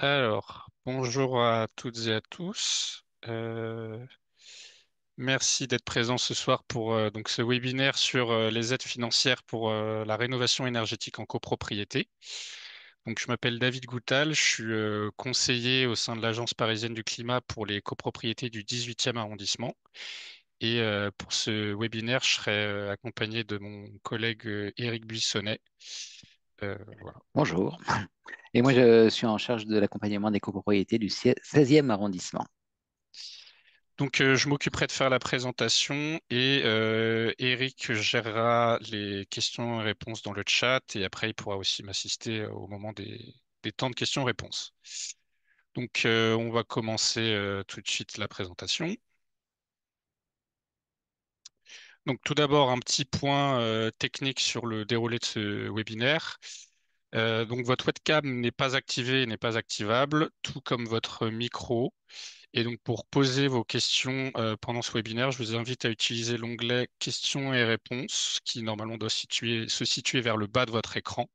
Alors, bonjour à toutes et à tous. Merci d'être présent ce soir pour donc ce webinaire sur les aides financières pour la rénovation énergétique en copropriété. Donc, je m'appelle David Goutal, je suis conseiller au sein de l'Agence parisienne du climat pour les copropriétés du 18e arrondissement. Et pour ce webinaire, je serai accompagné de mon collègue Éric Buissonnet. Voilà. Bonjour. Et moi, je suis en charge de l'accompagnement des copropriétés du 16e arrondissement. Donc, je m'occuperai de faire la présentation et Eric gérera les questions et réponses dans le chat et après, il pourra aussi m'assister au moment des temps de questions-réponses. Donc, on va commencer tout de suite la présentation. Donc, tout d'abord, un petit point technique sur le déroulé de ce webinaire. Donc, votre webcam n'est pas activée et n'est pas activable, tout comme votre micro. Et donc, pour poser vos questions pendant ce webinaire, je vous invite à utiliser l'onglet questions et réponses qui normalement doit se situer vers le bas de votre écran.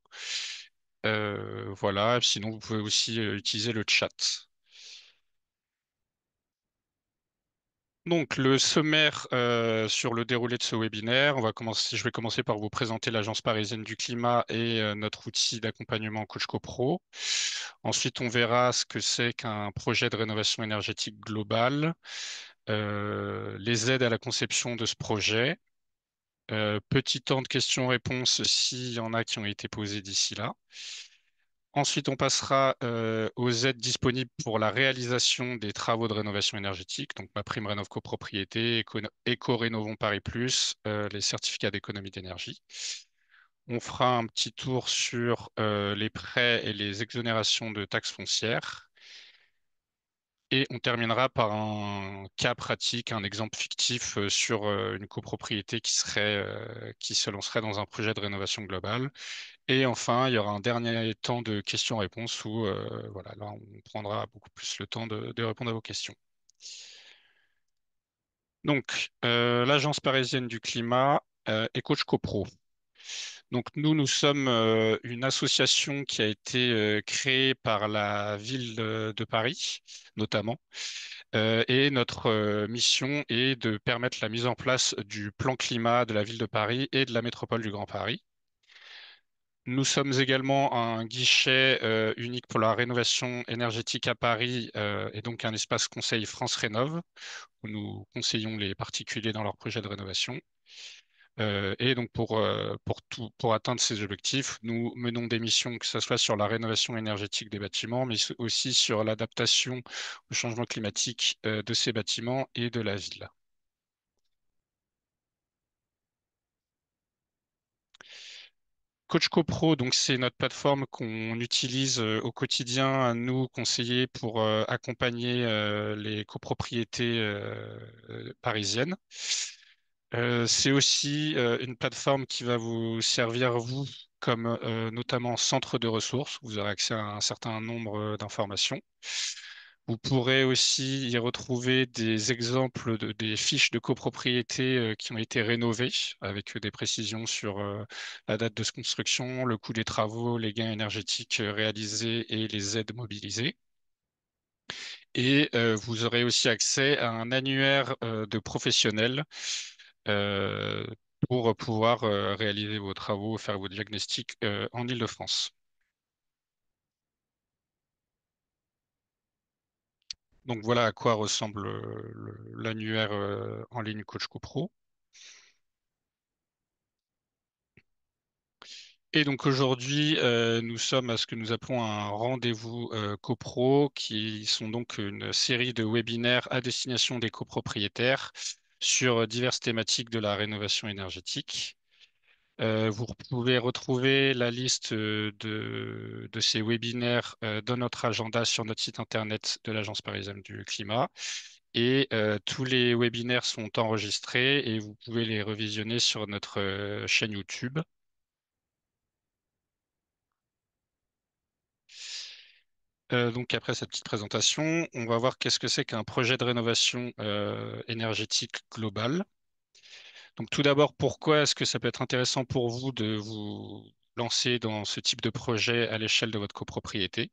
Voilà, sinon vous pouvez aussi utiliser le chat. Donc, le sommaire sur le déroulé de ce webinaire, je vais commencer par vous présenter l'Agence parisienne du climat et notre outil d'accompagnement Coach CoPro. Ensuite, on verra ce que c'est qu'un projet de rénovation énergétique global, les aides à la conception de ce projet, petit temps de questions-réponses s'il y en a qui ont été posées d'ici là. Ensuite, on passera aux aides disponibles pour la réalisation des travaux de rénovation énergétique, donc ma prime rénov copropriété, Éco-Rénovons Paris Plus, les certificats d'économie d'énergie. On fera un petit tour sur les prêts et les exonérations de taxes foncières. Et on terminera par un cas pratique, un exemple fictif sur une copropriété qui se lancerait dans un projet de rénovation globale. Et enfin, il y aura un dernier temps de questions-réponses où voilà, là, on prendra beaucoup plus le temps de répondre à vos questions. Donc, l'Agence parisienne du climat et Coach CoPro. Donc, nous sommes une association qui a été créée par la ville de Paris, notamment. Et notre mission est de permettre la mise en place du plan climat de la ville de Paris et de la métropole du Grand Paris. Nous sommes également un guichet unique pour la rénovation énergétique à Paris et donc un espace conseil France Rénov où nous conseillons les particuliers dans leurs projets de rénovation. Et donc pour atteindre ces objectifs, nous menons des missions que ce soit sur la rénovation énergétique des bâtiments, mais aussi sur l'adaptation au changement climatique de ces bâtiments et de la ville. Coach CoPro, donc c'est notre plateforme qu'on utilise au quotidien, nous conseiller pour accompagner les copropriétés parisiennes. C'est aussi une plateforme qui va vous servir, vous, comme notamment centre de ressources. Vous aurez accès à un certain nombre d'informations. Vous pourrez aussi y retrouver des exemples des fiches de copropriété qui ont été rénovées avec des précisions sur la date de construction, le coût des travaux, les gains énergétiques réalisés et les aides mobilisées. Et vous aurez aussi accès à un annuaire de professionnels euh, pour pouvoir réaliser vos travaux, faire vos diagnostics en Île-de-France. Donc voilà à quoi ressemble l'annuaire en ligne Coach CoPro. Et donc aujourd'hui, nous sommes à ce que nous appelons un rendez-vous copro, qui sont donc une série de webinaires à destination des copropriétaires sur diverses thématiques de la rénovation énergétique. Vous pouvez retrouver la liste de ces webinaires dans notre agenda sur notre site internet de l'Agence parisienne du climat. Et tous les webinaires sont enregistrés et vous pouvez les revisionner sur notre chaîne YouTube. Donc après cette petite présentation, on va voir qu'est-ce que c'est qu'un projet de rénovation énergétique globale. Donc tout d'abord, pourquoi est-ce que ça peut être intéressant pour vous de vous lancer dans ce type de projet à l'échelle de votre copropriété?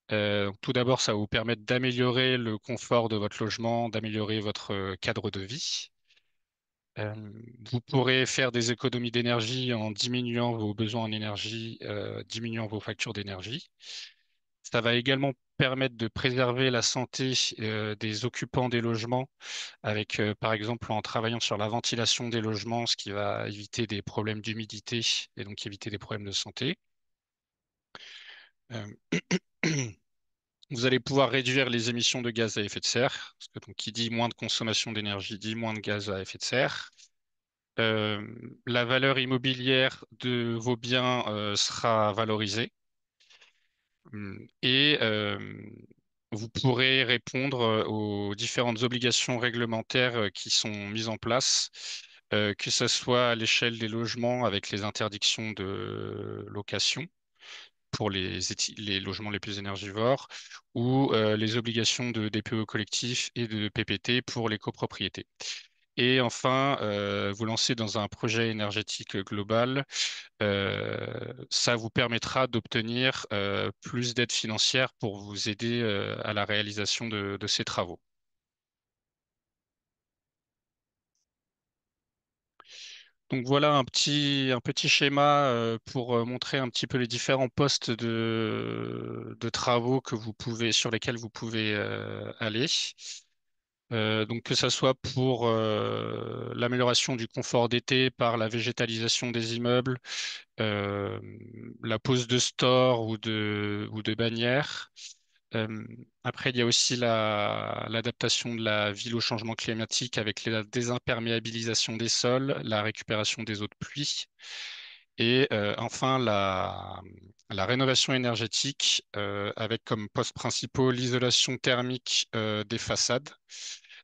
Tout d'abord, ça va vous permettre d'améliorer le confort de votre logement, d'améliorer votre cadre de vie. Euh, Vous pourrez faire des économies d'énergie en diminuant vos besoins en énergie, diminuant vos factures d'énergie. Ça va également permettre de préserver la santé des occupants des logements, avec par exemple en travaillant sur la ventilation des logements, ce qui va éviter des problèmes d'humidité et donc éviter des problèmes de santé. Euh, Vous allez pouvoir réduire les émissions de gaz à effet de serre, parce que donc, qui dit moins de consommation d'énergie dit moins de gaz à effet de serre. Euh, la valeur immobilière de vos biens sera valorisée. Et vous pourrez répondre aux différentes obligations réglementaires qui sont mises en place, que ce soit à l'échelle des logements avec les interdictions de location pour les logements les plus énergivores ou les obligations de DPE collectif et de PPT pour les copropriétés. Et enfin, vous lancez dans un projet énergétique global, ça vous permettra d'obtenir plus d'aide financière pour vous aider à la réalisation de ces travaux. Donc voilà un petit schéma pour montrer un petit peu les différents postes de travaux que vous pouvez, sur lesquels vous pouvez aller. Donc que ça soit pour l'amélioration du confort d'été par la végétalisation des immeubles, euh, la pose de stores ou de bannières. Euh, Après, il y a aussi l'adaptation de la ville au changement climatique avec la désimperméabilisation des sols, la récupération des eaux de pluie et enfin la rénovation énergétique avec comme postes principaux l'isolation thermique des façades,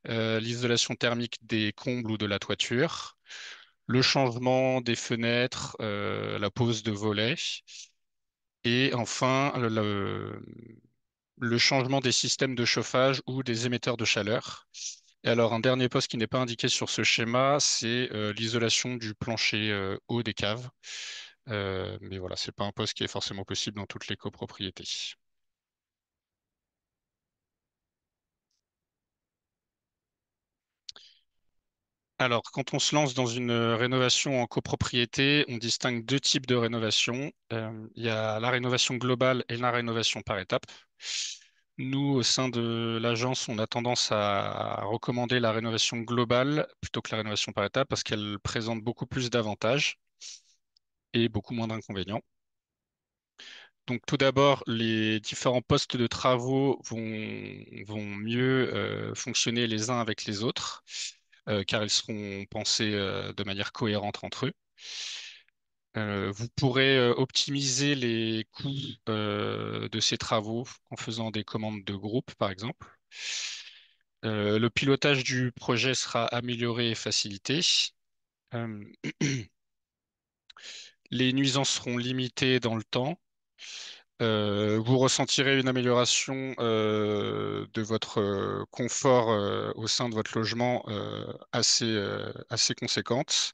l'isolation thermique des combles ou de la toiture, le changement des fenêtres, la pose de volets et enfin le changement des systèmes de chauffage ou des émetteurs de chaleur. Et alors, un dernier poste qui n'est pas indiqué sur ce schéma, c'est l'isolation du plancher haut des caves. Mais voilà, c'est pas un poste qui est forcément possible dans toutes les copropriétés. Alors, quand on se lance dans une rénovation en copropriété, on distingue deux types de rénovation. Il y a la rénovation globale et la rénovation par étapes. Nous, au sein de l'agence, on a tendance à recommander la rénovation globale plutôt que la rénovation par étapes parce qu'elle présente beaucoup plus d'avantages et beaucoup moins d'inconvénients. Donc, tout d'abord, les différents postes de travaux vont mieux fonctionner les uns avec les autres, car ils seront pensés de manière cohérente entre eux. Vous pourrez optimiser les coûts de ces travaux en faisant des commandes de groupe, par exemple. Le pilotage du projet sera amélioré et facilité. Euh, les nuisances seront limitées dans le temps. Vous ressentirez une amélioration de votre confort au sein de votre logement assez conséquente.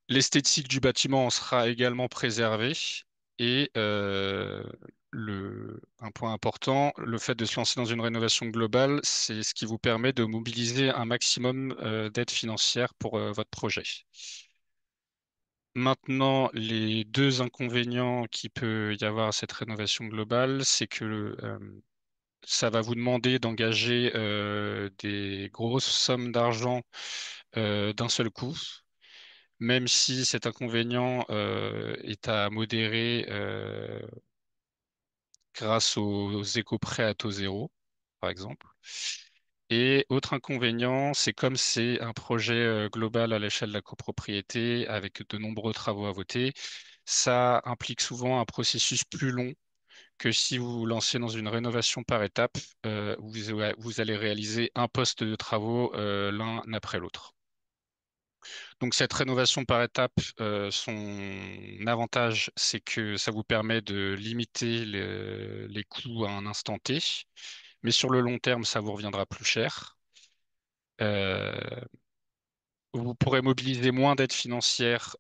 L'esthétique du bâtiment en sera également préservée et un point important, le fait de se lancer dans une rénovation globale, c'est ce qui vous permet de mobiliser un maximum d'aide financière pour votre projet. Maintenant, les deux inconvénients qu'il peut y avoir à cette rénovation globale, c'est que ça va vous demander d'engager des grosses sommes d'argent d'un seul coup, même si cet inconvénient est à modérer grâce aux éco-prêts à taux zéro, par exemple. Et autre inconvénient, c'est comme c'est un projet global à l'échelle de la copropriété avec de nombreux travaux à voter, ça implique souvent un processus plus long que si vous vous lancez dans une rénovation par étape, où vous allez réaliser un poste de travaux l'un après l'autre. Donc cette rénovation par étape, son avantage, c'est que ça vous permet de limiter les coûts à un instant T, mais sur le long terme, ça vous reviendra plus cher. Euh, Vous pourrez mobiliser moins d'aide financière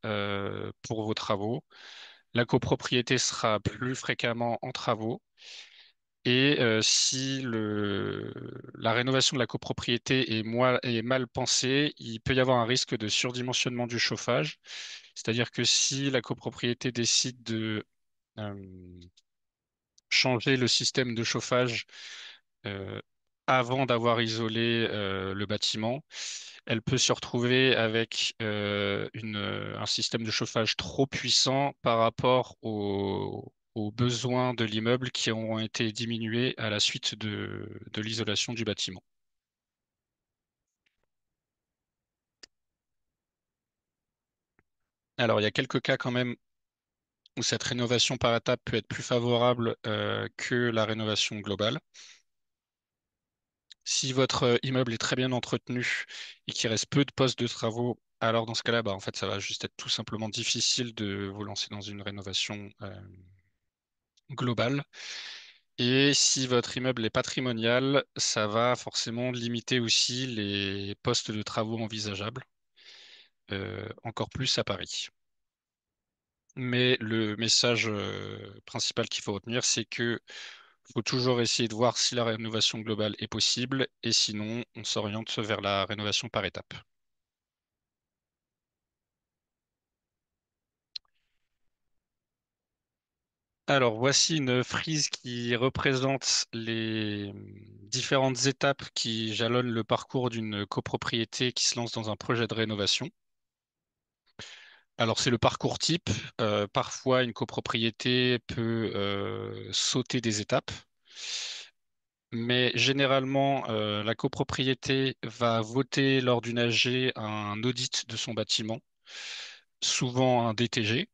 pour vos travaux. La copropriété sera plus fréquemment en travaux Et si la rénovation de la copropriété est mal pensée, il peut y avoir un risque de surdimensionnement du chauffage. C'est-à-dire que si la copropriété décide de euh, changer le système de chauffage euh, avant d'avoir isolé le bâtiment, elle peut se retrouver avec un système de chauffage trop puissant par rapport aux besoins de l'immeuble qui auront été diminués à la suite de l'isolation du bâtiment. Alors, il y a quelques cas quand même où cette rénovation par étape peut être plus favorable que la rénovation globale. Si votre immeuble est très bien entretenu et qu'il reste peu de postes de travaux, alors dans ce cas-là, bah, en fait, ça va juste être tout simplement difficile de vous lancer dans une rénovation globale. Et si votre immeuble est patrimonial, ça va forcément limiter aussi les postes de travaux envisageables, encore plus à Paris. Mais le message principal qu'il faut retenir, c'est que faut toujours essayer de voir si la rénovation globale est possible, et sinon, on s'oriente vers la rénovation par étapes. Alors, voici une frise qui représente les différentes étapes qui jalonnent le parcours d'une copropriété qui se lance dans un projet de rénovation. Alors, c'est le parcours type. Parfois, une copropriété peut sauter des étapes, mais généralement, la copropriété va voter lors d'une AG un audit de son bâtiment, souvent un DTG.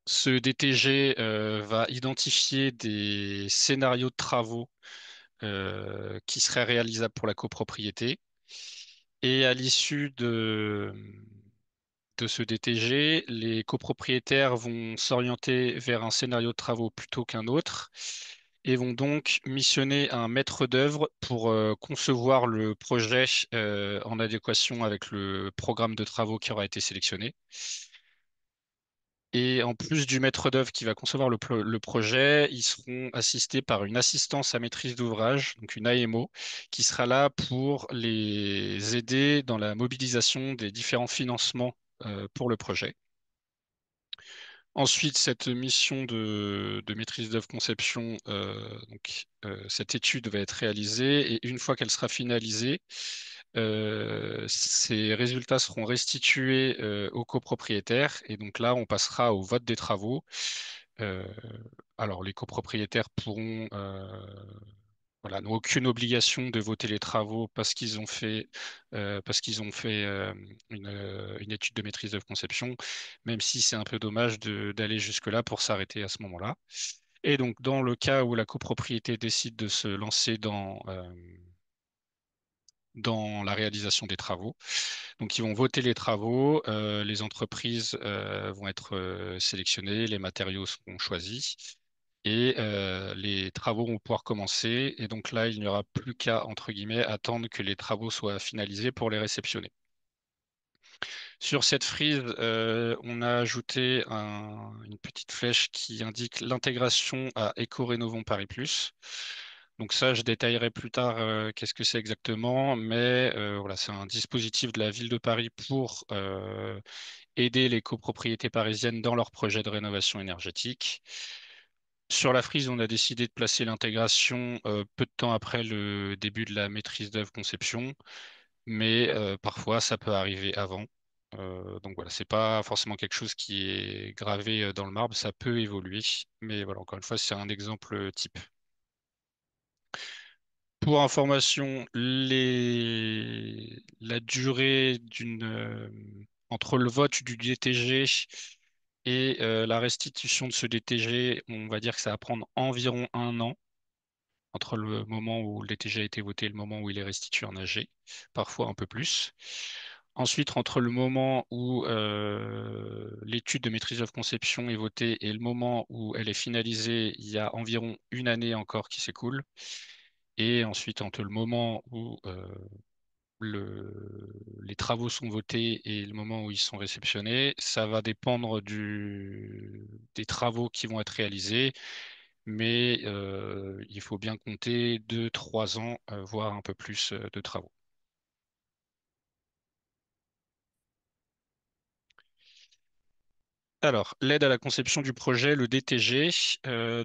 Ce DTG va identifier des scénarios de travaux qui seraient réalisables pour la copropriété. Et à l'issue de ce DTG, les copropriétaires vont s'orienter vers un scénario de travaux plutôt qu'un autre et vont donc missionner un maître d'œuvre pour concevoir le projet en adéquation avec le programme de travaux qui aura été sélectionné. Et en plus du maître d'œuvre qui va concevoir le projet, ils seront assistés par une assistance à maîtrise d'ouvrage, donc une AMO, qui sera là pour les aider dans la mobilisation des différents financements pour le projet. Ensuite, cette mission de maîtrise d'œuvre conception, cette étude va être réalisée et une fois qu'elle sera finalisée, ces résultats seront restitués aux copropriétaires et donc là, on passera au vote des travaux. Euh, alors, les copropriétaires pourront, voilà, n'ont aucune obligation de voter les travaux parce qu'ils ont fait une étude de maîtrise d'œuvre conception, même si c'est un peu dommage d'aller jusque-là pour s'arrêter à ce moment-là. Et donc, dans le cas où la copropriété décide de se lancer dans la réalisation des travaux, donc ils vont voter les travaux, les entreprises vont être sélectionnées, les matériaux seront choisis et les travaux vont pouvoir commencer. Et donc là, il n'y aura plus qu'à, entre guillemets, attendre que les travaux soient finalisés pour les réceptionner. Sur cette frise, on a ajouté une petite flèche qui indique l'intégration à Éco-Rénovons Paris Plus. Donc ça, je détaillerai plus tard qu'est-ce que c'est exactement, mais voilà, c'est un dispositif de la ville de Paris pour aider les copropriétés parisiennes dans leurs projets de rénovation énergétique. Sur la frise, on a décidé de placer l'intégration peu de temps après le début de la maîtrise d'œuvre conception, mais parfois ça peut arriver avant. Donc voilà, c'est pas forcément quelque chose qui est gravé dans le marbre, ça peut évoluer, mais voilà, encore une fois, c'est un exemple type. Pour information, la durée entre le vote du DTG et la restitution de ce DTG, on va dire que ça va prendre environ un an entre le moment où le DTG a été voté et le moment où il est restitué en AG, parfois un peu plus. Ensuite, entre le moment où l'étude de maîtrise d'œuvre conception est votée et le moment où elle est finalisée, il y a environ une année encore qui s'écoule. Et ensuite, entre le moment où les travaux sont votés et le moment où ils sont réceptionnés, ça va dépendre des travaux qui vont être réalisés. mais il faut bien compter 2, 3 ans, voire un peu plus de travaux. Alors, l'aide à la conception du projet, le DTG.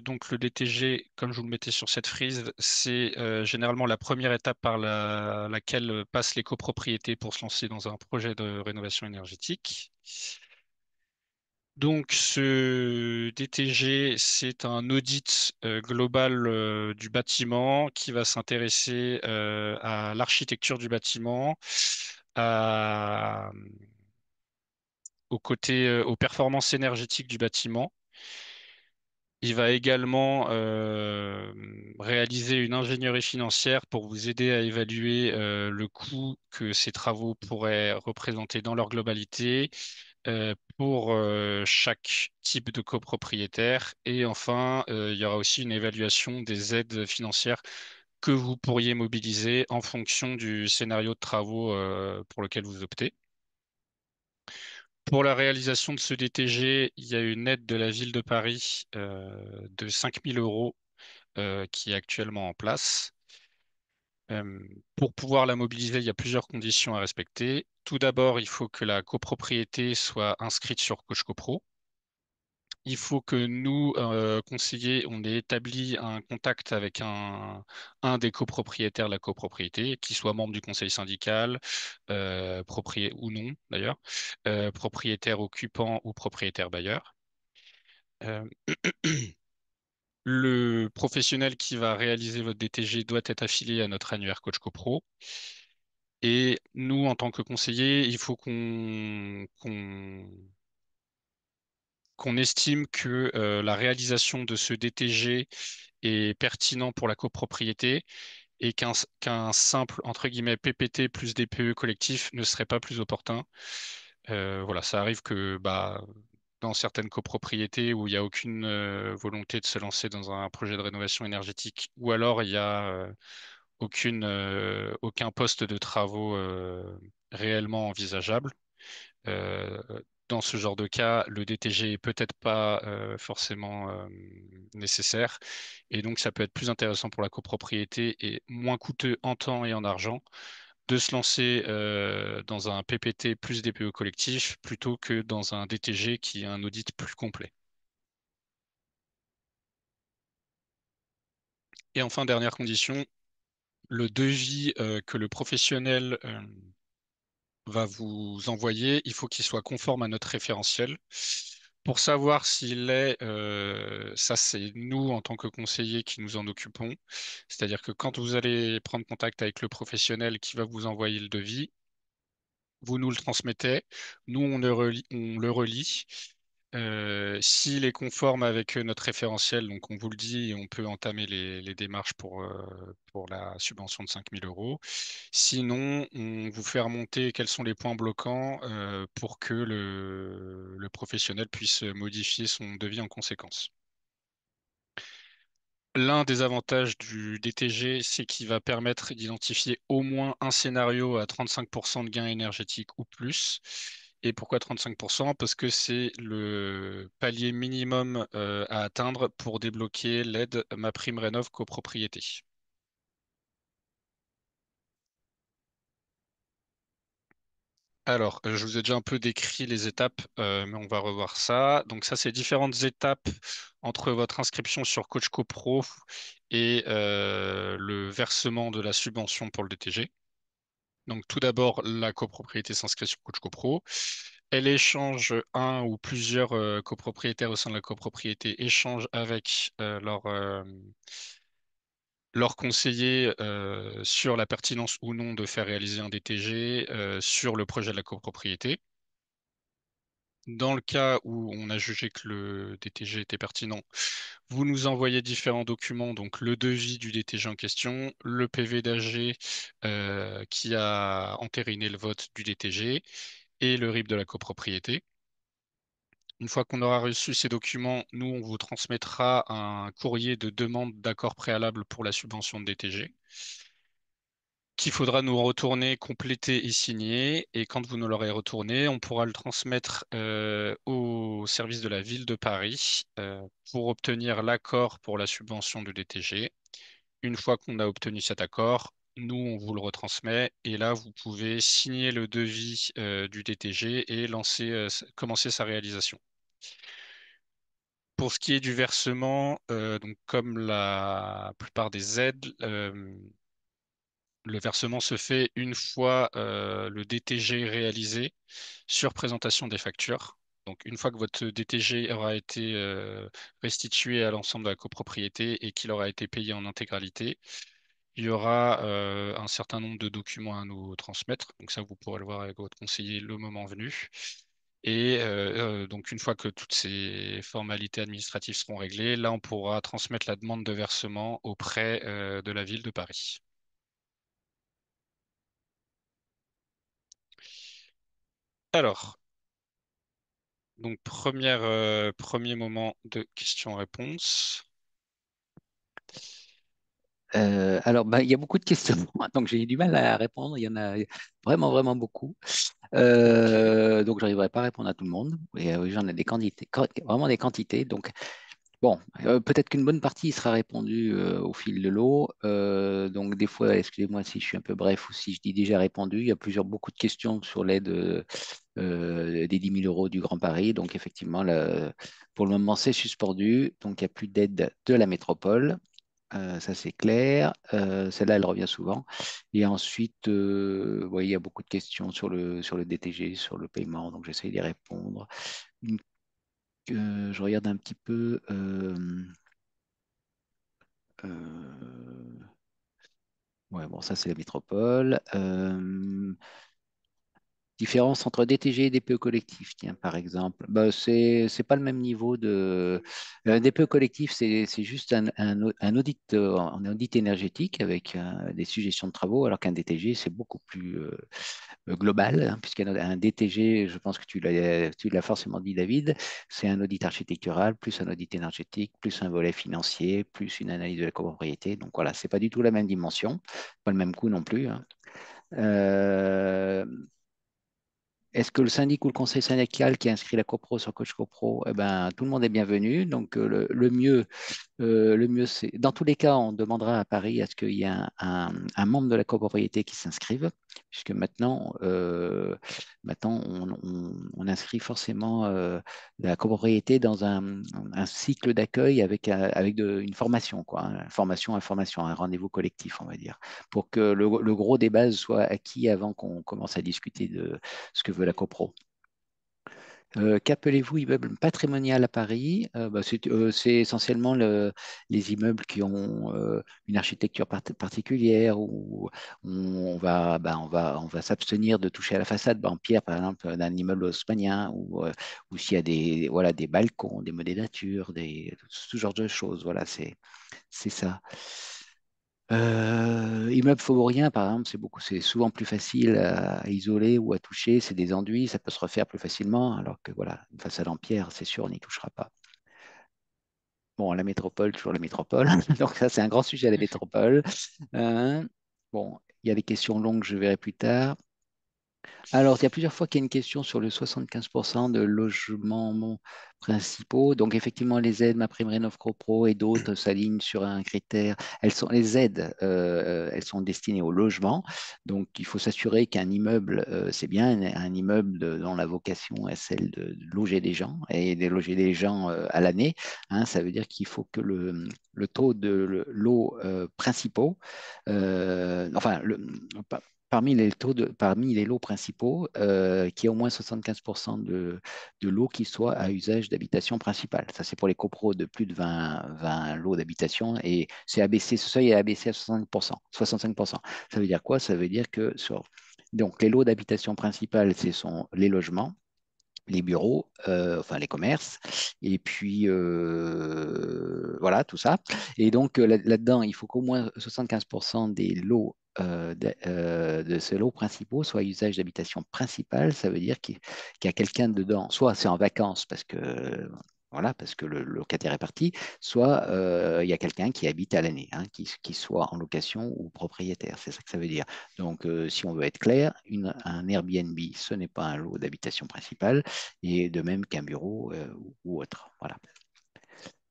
Donc, le DTG, comme je vous le mettais sur cette frise, c'est généralement la première étape par laquelle passent les copropriétés pour se lancer dans un projet de rénovation énergétique. Donc, ce DTG, c'est un audit global du bâtiment qui va s'intéresser à l'architecture du bâtiment, à- aux performances énergétiques du bâtiment. Il va également réaliser une ingénierie financière pour vous aider à évaluer le coût que ces travaux pourraient représenter dans leur globalité pour chaque type de copropriétaire. Et enfin, il y aura aussi une évaluation des aides financières que vous pourriez mobiliser en fonction du scénario de travaux pour lequel vous optez. Pour la réalisation de ce DTG, il y a une aide de la ville de Paris de 5 000 € qui est actuellement en place. Euh, pour pouvoir la mobiliser, il y a plusieurs conditions à respecter. Tout d'abord, il faut que la copropriété soit inscrite sur Coach CoPro. Il faut que nous, conseillers, on ait établi un contact avec un des copropriétaires de la copropriété, qui soit membre du conseil syndical, ou non d'ailleurs, propriétaire occupant ou propriétaire bailleur. Euh, Le professionnel qui va réaliser votre DTG doit être affilié à notre annuaire Coach CoPro. Et nous, en tant que conseillers, il faut qu'on estime que la réalisation de ce DTG est pertinent pour la copropriété et qu'un simple, entre guillemets, PPT plus DPE collectif ne serait pas plus opportun. Voilà, ça arrive que bah, dans certaines copropriétés où il n'y a aucune volonté de se lancer dans un projet de rénovation énergétique, ou alors il y a aucun poste de travaux réellement envisageable. Euh, Dans ce genre de cas, le DTG est peut-être pas forcément nécessaire, et donc ça peut être plus intéressant pour la copropriété et moins coûteux en temps et en argent de se lancer dans un PPT plus DPE collectif plutôt que dans un DTG qui est un audit plus complet. Et enfin, dernière condition, le devis que le professionnel va vous envoyer, il faut qu'il soit conforme à notre référentiel. Pour savoir s'il est, ça c'est nous en tant que conseillers qui nous en occupons. C'est-à-dire que quand vous allez prendre contact avec le professionnel qui va vous envoyer le devis, vous nous le transmettez, nous on le relit. S'il est conforme avec notre référentiel, donc on vous le dit et on peut entamer les démarches pour la subvention de 5 000 €. Sinon, on vous fait remonter quels sont les points bloquants pour que le professionnel puisse modifier son devis en conséquence. L'un des avantages du DTG, c'est qu'il va permettre d'identifier au moins un scénario à 35% de gains énergétiques ou plus. Et pourquoi 35%? Parce que c'est le palier minimum à atteindre pour débloquer l'aide MaPrimeRénov' copropriété. Alors, je vous ai déjà un peu décrit les étapes, mais on va revoir ça. Donc ça, c'est différentes étapes entre votre inscription sur Coach CoPro et le versement de la subvention pour le DTG. Donc tout d'abord, la copropriété s'inscrit sur Coach CoPro. Elle échange un ou plusieurs copropriétaires au sein de la copropriété échangent avec leur conseiller sur la pertinence ou non de faire réaliser un DTG sur le projet de la copropriété. Dans le cas où on a jugé que le DTG était pertinent, vous nous envoyez différents documents, donc le devis du DTG en question, le PV d'AG qui a entériné le vote du DTG et le RIB de la copropriété. Une fois qu'on aura reçu ces documents, nous, on vous transmettra un courrier de demande d'accord préalable pour la subvention de DTG. qu'il faudra nous retourner, compléter et signer. Et quand vous nous l'aurez retourné, on pourra le transmettre au service de la ville de Paris pour obtenir l'accord pour la subvention du DTG. Une fois qu'on a obtenu cet accord, nous, on vous le retransmet et là, vous pouvez signer le devis du DTG et commencer sa réalisation. Pour ce qui est du versement, donc comme la plupart des aides, le versement se fait une fois le DTG réalisé sur présentation des factures. Donc, une fois que votre DTG aura été restitué à l'ensemble de la copropriété et qu'il aura été payé en intégralité, il y aura un certain nombre de documents à nous transmettre. Donc, ça, vous pourrez le voir avec votre conseiller le moment venu. Et donc, une fois que toutes ces formalités administratives seront réglées, là, on pourra transmettre la demande de versement auprès de la ville de Paris. Alors, donc, premier moment de questions-réponses. Alors, bah, il y a beaucoup de questions, donc j'ai eu du mal à répondre. Il y en a vraiment, vraiment beaucoup. Ok. Donc, je n'arriverai pas à répondre à tout le monde. Et oui, j'en ai des quantités, vraiment des quantités. Donc, bon, peut-être qu'une bonne partie sera répondue au fil de l'eau. Donc, des fois, excusez-moi si je suis un peu bref ou si je dis déjà répondu. Il y a beaucoup de questions sur l'aide des 10 000 euros du Grand Paris. Donc, effectivement, pour le moment, c'est suspendu. Donc, il n'y a plus d'aide de la métropole. Ça, c'est clair. Celle-là, elle revient souvent. Et ensuite, ouais, il y a beaucoup de questions sur le DTG, sur le paiement. Donc, j'essaie d'y répondre. Une- je regarde un petit peu. Euh, ouais, bon, ça, c'est la métropole. Différence entre DTG et DPE collectif, tiens, par exemple. Bah, c'est pas le même niveau de. DPE collectif, c'est juste un audit, un audit énergétique avec des suggestions de travaux, alors qu'un DTG, c'est beaucoup plus global, hein, puisqu'un DTG, je pense que tu l'as forcément dit, David, c'est un audit architectural, plus un audit énergétique, plus un volet financier, plus une analyse de la copropriété. Donc voilà, c'est pas du tout la même dimension, pas le même coût non plus, hein. Euh, Est-ce que le syndic ou le conseil syndical qui a inscrit la copro sur Coach CoPro, eh ben, tout le monde est bienvenu. Donc, le mieux, c'est, dans tous les cas, on demandera à Paris à ce qu'il y ait un membre de la copropriété qui s'inscrive, puisque maintenant on inscrit forcément la copropriété dans un cycle d'accueil avec une formation, quoi, hein, formation, information, un rendez-vous collectif, on va dire, pour que le gros des bases soit acquis avant qu'on commence à discuter de ce que veut la copro. Qu'appelez-vous immeuble patrimonial à Paris? Bah, c'est essentiellement les immeubles qui ont une architecture particulière où on va s'abstenir de toucher à la façade en pierre, par exemple, d'un immeuble haussmannien ou s'il y a voilà, des balcons, des modélatures, ce genre de choses. Voilà, c'est ça. Immeuble faubourien, par exemple, c'est souvent plus facile à isoler ou à toucher. C'est des enduits, ça peut se refaire plus facilement, alors que voilà, une façade en pierre, c'est sûr, on n'y touchera pas. Bon, la métropole, toujours la métropole. Donc ça, c'est un grand sujet à la métropole. Euh, bon, il y a des questions longues, je verrai plus tard. Alors, il y a plusieurs fois qu'il y a une question sur le 75% de logements principaux. Donc, effectivement, les aides MaPrimeRénov' CoPro et d'autres s'alignent sur un critère. Les aides, elles sont destinées au logement. Donc, il faut s'assurer qu'un immeuble, c'est bien un immeuble dont la vocation est celle de loger des gens et de loger des gens à l'année, hein. Ça veut dire qu'il faut que le taux de l'eau principaux, enfin, parmi les lots principaux, qu'il y ait au moins 75% de l'eau qui soit à usage d'habitation principale. Ça, c'est pour les copros de plus de 20 lots d'habitation et ce seuil est abaissé à 65%. 65%. Ça veut dire quoi? Ça veut dire que donc, les lots d'habitation principale, ce sont les logements, les bureaux, enfin les commerces, et puis voilà, tout ça. Et donc là-dedans, il faut qu'au moins 75% des lots de ces lots principaux soient à usage d'habitation principale. Ça veut dire qu'il y a quelqu'un dedans, soit c'est en vacances parce que voilà, parce que le locataire est parti, soit il y a quelqu'un qui habite à l'année, hein, qui soit en location ou propriétaire. C'est ça que ça veut dire. Donc, si on veut être clair, un Airbnb, ce n'est pas un lot d'habitation principale, et de même qu'un bureau ou autre. Voilà.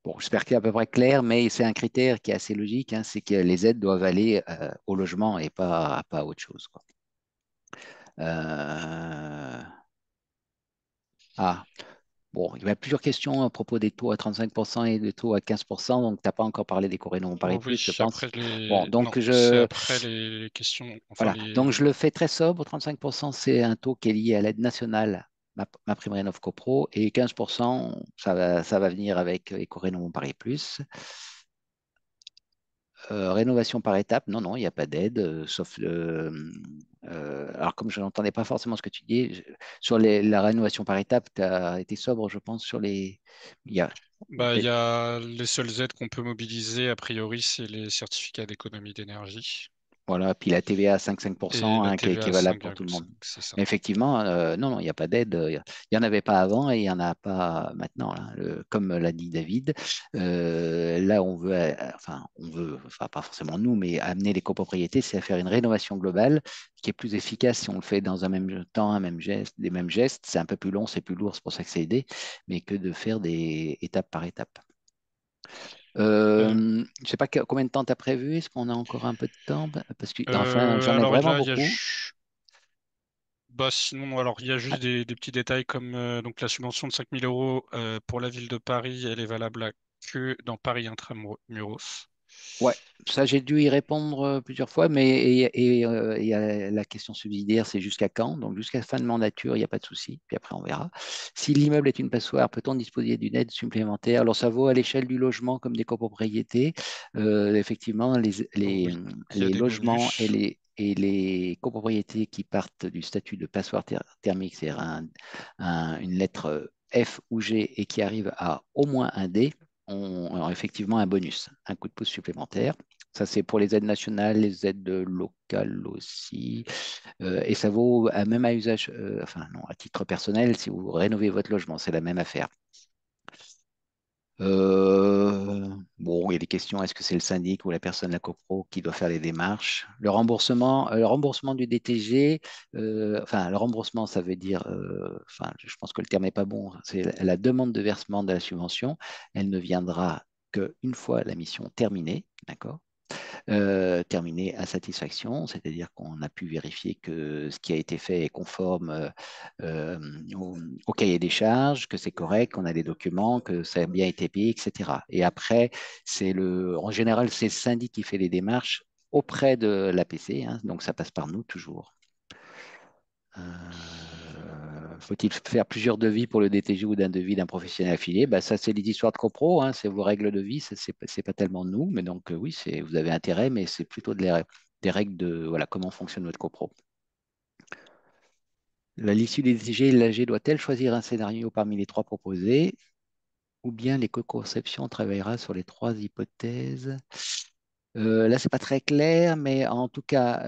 Bon, j'espère qu'il est à peu près clair, mais c'est un critère qui est assez logique, hein, c'est que les aides doivent aller au logement et pas à autre chose, quoi. Euh, Ah, bon, il y a plusieurs questions à propos des taux à 35% et des taux à 15%, donc tu n'as pas encore parlé des Coréens, on parlait Oh plus, je oui, pense. après Bon, les... Non, donc c'est après les questions, enfin voilà. Donc les... je le fais très sobre. 35%, c'est un taux qui est lié à l'aide nationale, ma prime Rénov CoPro, et 15%, ça va venir avec Ecorénov Paris Plus. Rénovation par étape, non, non, il n'y a pas d'aide, sauf. Alors, comme je n'entendais pas forcément ce que tu dis, sur la rénovation par étape, tu as été sobre, je pense, sur les. Il y a, Bah, il y a les seules aides qu'on peut mobiliser, a priori, c'est les certificats d'économie d'énergie Voilà, puis la TVA à et 5,5%, la hein, qui est TVA à valable pour tout le monde. 5,5, c'est ça. Mais effectivement, non, non, il n'y a pas d'aide. Il n'y en avait pas avant et il n'y en a pas maintenant, là. Comme l'a dit David, là, enfin, pas forcément nous, mais amener les copropriétés, c'est à faire une rénovation globale qui est plus efficace si on le fait dans un même temps, un même geste, des mêmes gestes. C'est un peu plus long, c'est plus lourd, c'est pour ça que c'est aidé, mais que de faire des étape par étape. Euh, Je ne sais pas combien de temps tu as prévu. Est-ce qu'on a encore un peu de temps? Parce que, enfin, j'en ai alors vraiment là, beaucoup. bah, sinon, alors, il y a Ah, juste des petits détails comme donc la subvention de 5 000 euros pour la ville de Paris, elle est valable que dans Paris Intramuros. ouais, ça j'ai dû y répondre plusieurs fois, mais il y a la question subsidiaire, c'est jusqu'à quand? Donc jusqu'à fin de mandature, il n'y a pas de souci, puis après on verra. Si l'immeuble est une passoire, peut-on disposer d'une aide supplémentaire? Alors ça vaut à l'échelle du logement comme des copropriétés. Effectivement, Oui, il y a les des logements bonus. et les copropriétés qui partent du statut de passoire thermique, c'est-à-dire une lettre F ou G et qui arrivent à au moins un D, ont effectivement un bonus, un coup de pouce supplémentaire. Ça, c'est pour les aides nationales, les aides locales aussi. Et ça vaut même à usage, enfin non, à titre personnel, si vous rénovez votre logement, c'est la même affaire. Bon, il y a des questions, est-ce que c'est le syndic ou la personne, la copro, qui doit faire les démarches? Le remboursement du DTG, enfin, le remboursement, ça veut dire, enfin, je pense que le terme n'est pas bon, c'est la demande de versement de la subvention. Elle ne viendra qu'une fois la mission terminée, d'accord? Terminé à satisfaction, c'est-à-dire qu'on a pu vérifier que ce qui a été fait est conforme euh, au, au cahier des charges, que c'est correct, qu'on a des documents, que ça a bien été payé, etc. Et après, en général, c'est le syndic qui fait les démarches auprès de l'APC, hein, donc ça passe par nous toujours. Faut-il faire plusieurs devis pour le DTG ou d'un devis d'un professionnel affilié? Ben, ça, c'est les histoires de copro, hein, c'est vos règles de vie, c'est pas tellement nous, mais donc oui, vous avez intérêt, mais c'est plutôt des règles de voilà, comment fonctionne votre copro. L'issue des DTG, l'AG doit-elle choisir un scénario parmi les trois proposés ou bien l'éco-conception travaillera sur les trois hypothèses? Là, c'est pas très clair, mais en tout cas,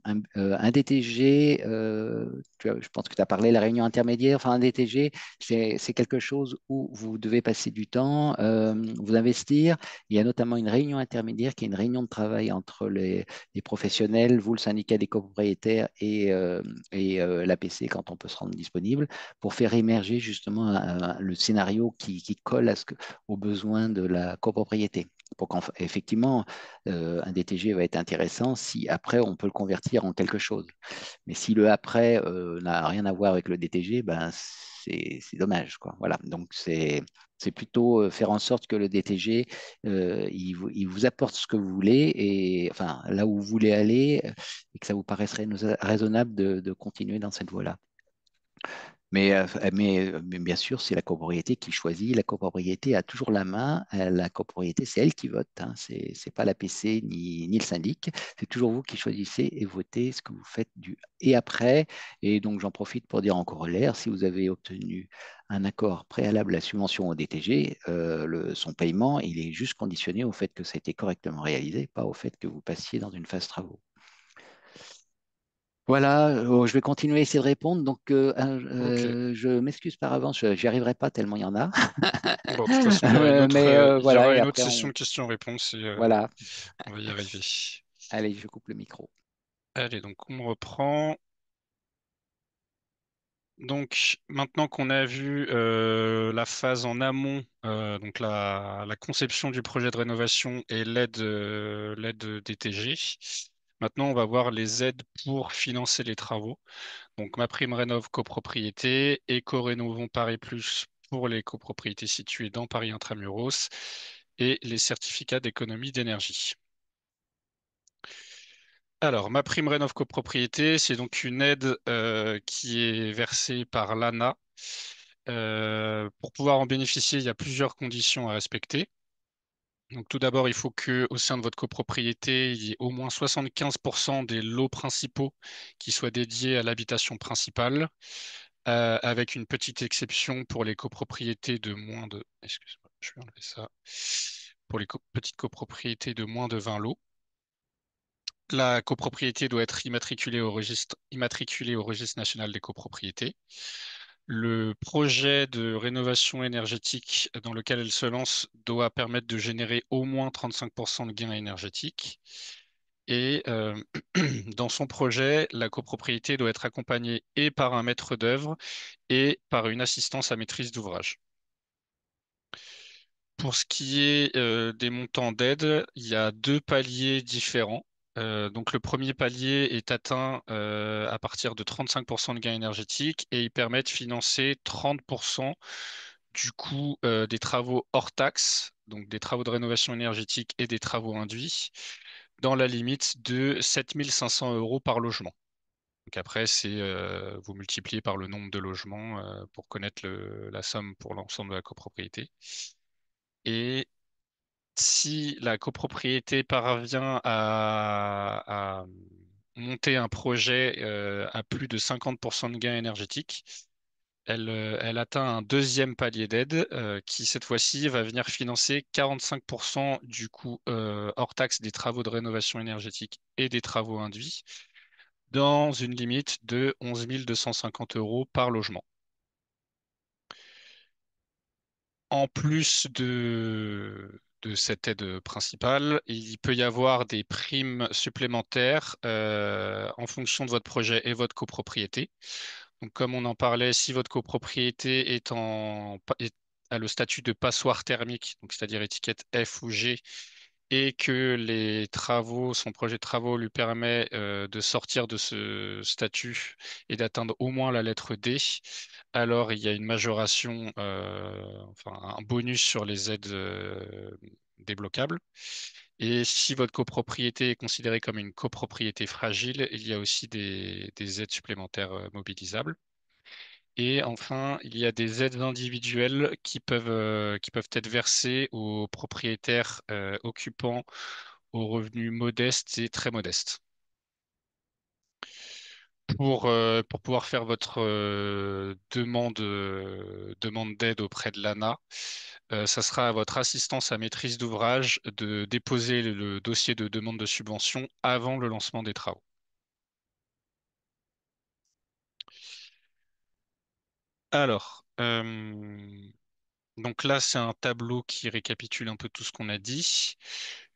un DTG, je pense que tu as parlé de la réunion intermédiaire, enfin un DTG, c'est quelque chose où vous devez passer du temps, vous investir. Il y a notamment une réunion intermédiaire qui est une réunion de travail entre les professionnels, vous, le syndicat des copropriétaires et l'APC quand on peut se rendre disponible, pour faire émerger justement le scénario qui colle aux besoins de la copropriété. Pour qu'effectivement, un DTG va être intéressant si après on peut le convertir en quelque chose. Mais si le après n'a rien à voir avec le DTG, ben c'est dommage, quoi. Voilà. Donc c'est plutôt faire en sorte que le DTG il vous apporte ce que vous voulez et enfin là où vous voulez aller et que ça vous paraisserait raisonnable de continuer dans cette voie-là. Mais bien sûr, c'est la copropriété qui choisit. La copropriété a toujours la main. La copropriété, c'est elle qui vote, hein. C'est pas la PC ni le syndic. C'est toujours vous qui choisissez et votez ce que vous faites du et après. Et donc, j'en profite pour dire en corollaire, si vous avez obtenu un accord préalable à la subvention au DTG, son paiement, il est juste conditionné au fait que ça a été correctement réalisé, pas au fait que vous passiez dans une phase travaux. Voilà, je vais continuer à essayer de répondre. Donc, Ok. je m'excuse par avance, j'y arriverai pas tellement il y en a. Bon, de toute façon, il y aura Mais il y voilà, aura et une autre après, session de questions-réponses et voilà. on va y arriver. Allez, je coupe le micro. Allez, donc on reprend. Donc maintenant qu'on a vu la phase en amont, donc la conception du projet de rénovation et l'aide DTG, maintenant on va voir les aides pour financer les travaux. Donc MaPrimeRénov' copropriété, Éco-Rénovons Paris Plus pour les copropriétés situées dans Paris Intramuros et les certificats d'économie d'énergie. Alors, MaPrimeRénov' copropriété, c'est donc une aide qui est versée par l'ANA. Pour pouvoir en bénéficier, il y a plusieurs conditions à respecter. Donc, tout d'abord, il faut que, au sein de votre copropriété, il y ait au moins 75% des lots principaux qui soient dédiés à l'habitation principale, avec une petite exception pour les copropriétés de moins de... Excuse-moi, je vais enlever ça. Pour les petites copropriétés de moins de 20 lots. La copropriété doit être immatriculée au registre national des copropriétés. Le projet de rénovation énergétique dans lequel elle se lance doit permettre de générer au moins 35% de gains énergétiques. Et dans son projet, la copropriété doit être accompagnée et par un maître d'œuvre et par une assistance à maîtrise d'ouvrage. Pour ce qui est des montants d'aide, il y a deux paliers différents. Donc le premier palier est atteint à partir de 35% de gains énergétiques et il permet de financer 30% du coût des travaux hors taxes, donc des travaux de rénovation énergétique et des travaux induits, dans la limite de 7 500 € par logement. Donc après, vous multipliez par le nombre de logements pour connaître la somme pour l'ensemble de la copropriété. Et si la copropriété parvient à monter un projet à plus de 50% de gains énergétiques, elle atteint un deuxième palier d'aide qui, cette fois-ci, va venir financer 45% du coût hors taxe des travaux de rénovation énergétique et des travaux induits dans une limite de 11 250 € par logement. En plus de cette aide principale, il peut y avoir des primes supplémentaires en fonction de votre projet et votre copropriété. Donc, comme on en parlait, si votre copropriété a le statut de passoire thermique, donc c'est-à-dire étiquette F ou G, et que son projet de travaux lui permet de sortir de ce statut et d'atteindre au moins la lettre D, alors il y a une majoration, enfin un bonus sur les aides débloquables. Et si votre copropriété est considérée comme une copropriété fragile, il y a aussi des aides supplémentaires mobilisables. Et enfin, il y a des aides individuelles qui peuvent être versées aux propriétaires occupants aux revenus modestes et très modestes. Pour pouvoir faire votre demande d'aide auprès de l'ANA, ça sera à votre assistance à maîtrise d'ouvrage de déposer le dossier de demande de subvention avant le lancement des travaux. Alors, donc là, c'est un tableau qui récapitule un peu tout ce qu'on a dit.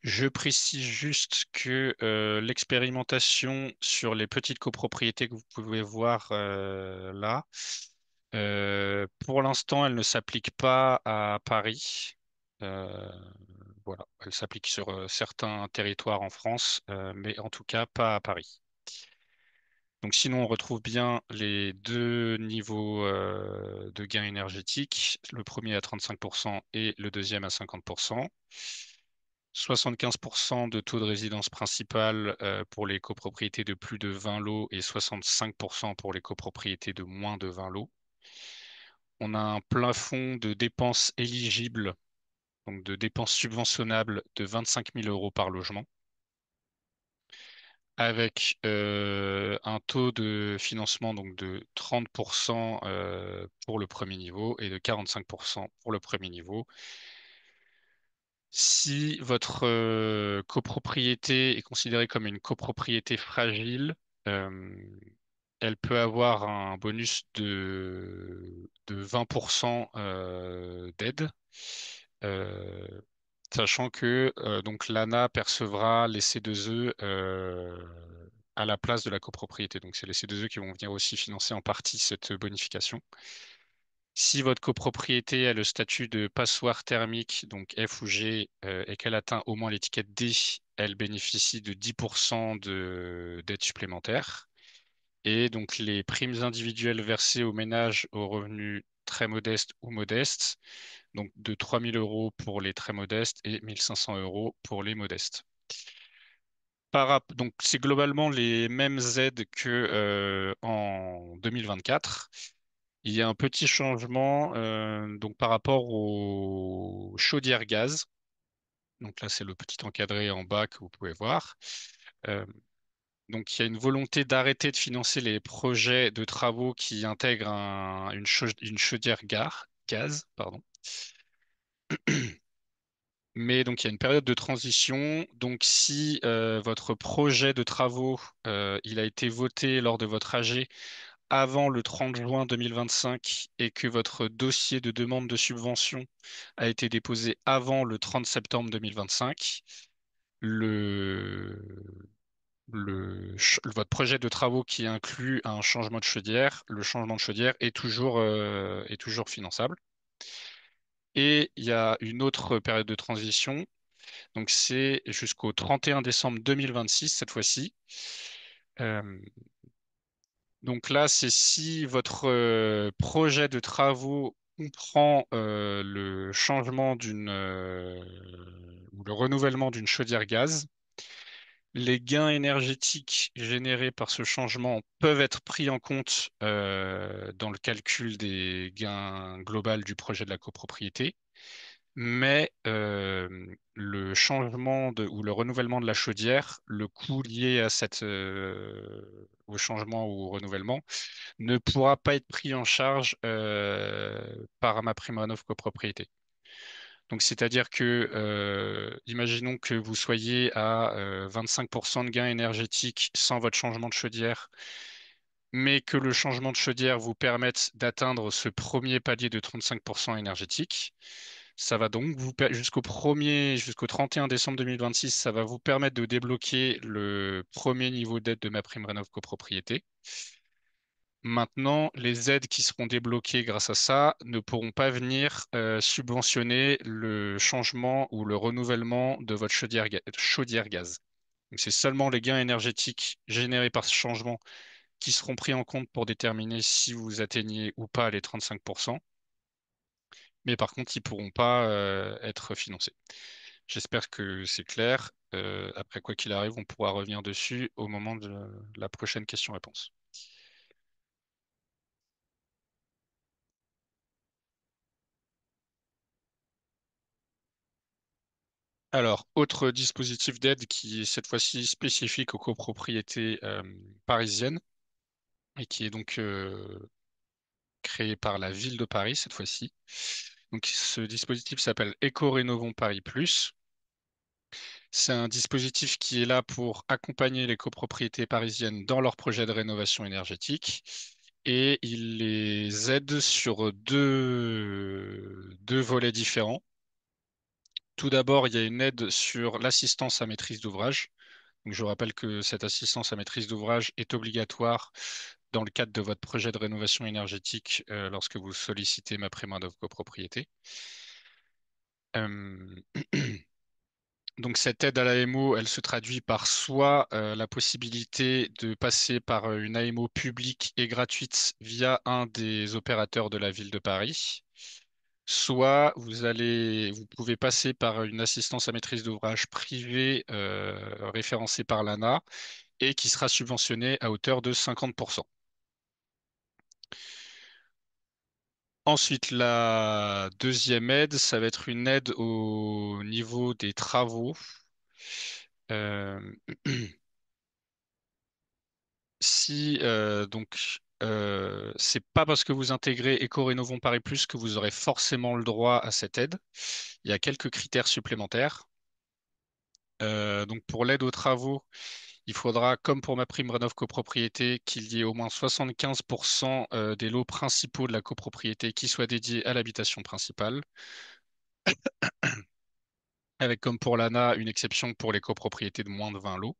Je précise juste que l'expérimentation sur les petites copropriétés que vous pouvez voir là, pour l'instant, elle ne s'applique pas à Paris. Euh, voilà, elle s'applique sur certains territoires en France, mais en tout cas pas à Paris. Donc sinon, on retrouve bien les deux niveaux de gains énergétiques, le premier à 35% et le deuxième à 50%. 75% de taux de résidence principale pour les copropriétés de plus de 20 lots et 65% pour les copropriétés de moins de 20 lots. On a un plafond de dépenses éligibles, donc de dépenses subventionnables de 25 000 € par logement, avec un taux de financement donc de 30% pour le premier niveau et de 45% pour le premier niveau. Si votre copropriété est considérée comme une copropriété fragile, Euh, Elle peut avoir un bonus de 20% d'aide, euh, sachant que donc l'ANA percevra les C2E à la place de la copropriété. Donc c'est les C2E qui vont venir aussi financer en partie cette bonification. Si votre copropriété a le statut de passoire thermique, donc F ou G, et qu'elle atteint au moins l'étiquette D, elle bénéficie de 10% d'aide supplémentaire. Et donc les primes individuelles versées aux ménages aux revenus très modestes ou modestes, donc de 3 000 euros pour les très modestes et 1 500 euros pour les modestes. Donc c'est globalement les mêmes aides que en 2024. Il y a un petit changement donc par rapport aux chaudières gaz. Donc là, c'est le petit encadré en bas que vous pouvez voir. Euh, donc il y a une volonté d'arrêter de financer les projets de travaux qui intègrent une chaudière gaz, pardon. Mais donc il y a une période de transition. Donc si votre projet de travaux il a été voté lors de votre AG avant le 30 juin 2025 et que votre dossier de demande de subvention a été déposé avant le 30 septembre 2025, le, votre projet de travaux qui inclut un changement de chaudière, le changement de chaudière est toujours finançable. Et il y a une autre période de transition, donc c'est jusqu'au 31 décembre 2026 cette fois-ci. Euh, Donc là, c'est si votre projet de travaux comprend le changement ou le renouvellement d'une chaudière gaz. Les gains énergétiques générés par ce changement peuvent être pris en compte dans le calcul des gains global du projet de la copropriété, mais le changement ou le renouvellement de la chaudière, le coût lié à au changement ou au renouvellement, ne pourra pas être pris en charge par MaPrimeRénov' copropriété. Donc, c'est-à-dire que, imaginons que vous soyez à 25% de gain énergétique sans votre changement de chaudière, mais que le changement de chaudière vous permette d'atteindre ce premier palier de 35% énergétique. Ça va donc jusqu'au 31 décembre 2026, ça va vous permettre de débloquer le premier niveau d'aide de MaPrimeRénov' copropriété. Maintenant, les aides qui seront débloquées grâce à ça ne pourront pas venir subventionner le changement ou le renouvellement de votre chaudière gaz. Donc, c'est seulement les gains énergétiques générés par ce changement qui seront pris en compte pour déterminer si vous atteignez ou pas les 35%. Mais par contre, ils ne pourront pas être financés. J'espère que c'est clair. Après, quoi qu'il arrive, on pourra revenir dessus au moment de la prochaine question-réponse. Alors, autre dispositif d'aide qui est cette fois-ci spécifique aux copropriétés parisiennes et qui est donc créé par la ville de Paris cette fois-ci. Donc, ce dispositif s'appelle Éco-Rénovons Paris Plus. C'est un dispositif qui est là pour accompagner les copropriétés parisiennes dans leurs projets de rénovation énergétique et il les aide sur deux volets différents. Tout d'abord, il y a une aide sur l'assistance à maîtrise d'ouvrage. Donc, je vous rappelle que cette assistance à maîtrise d'ouvrage est obligatoire dans le cadre de votre projet de rénovation énergétique lorsque vous sollicitez MaPrimeRénov' copropriété. Euh, Donc cette aide à l'AMO, elle se traduit par soit la possibilité de passer par une AMO publique et gratuite via un des opérateurs de la ville de Paris, soit vous pouvez passer par une assistance à maîtrise d'ouvrage privée référencée par l'ANA et qui sera subventionnée à hauteur de 50%. Ensuite, la deuxième aide, ça va être une aide au niveau des travaux. Euh, Si c'est pas parce que vous intégrez Éco-Rénovons Paris Plus que vous aurez forcément le droit à cette aide. Il y a quelques critères supplémentaires. Donc pour l'aide aux travaux, Il faudra, comme pour ma prime rénov copropriété, qu'il y ait au moins 75% des lots principaux de la copropriété qui soient dédiés à l'habitation principale, avec comme pour l'ANA une exception pour les copropriétés de moins de 20 lots.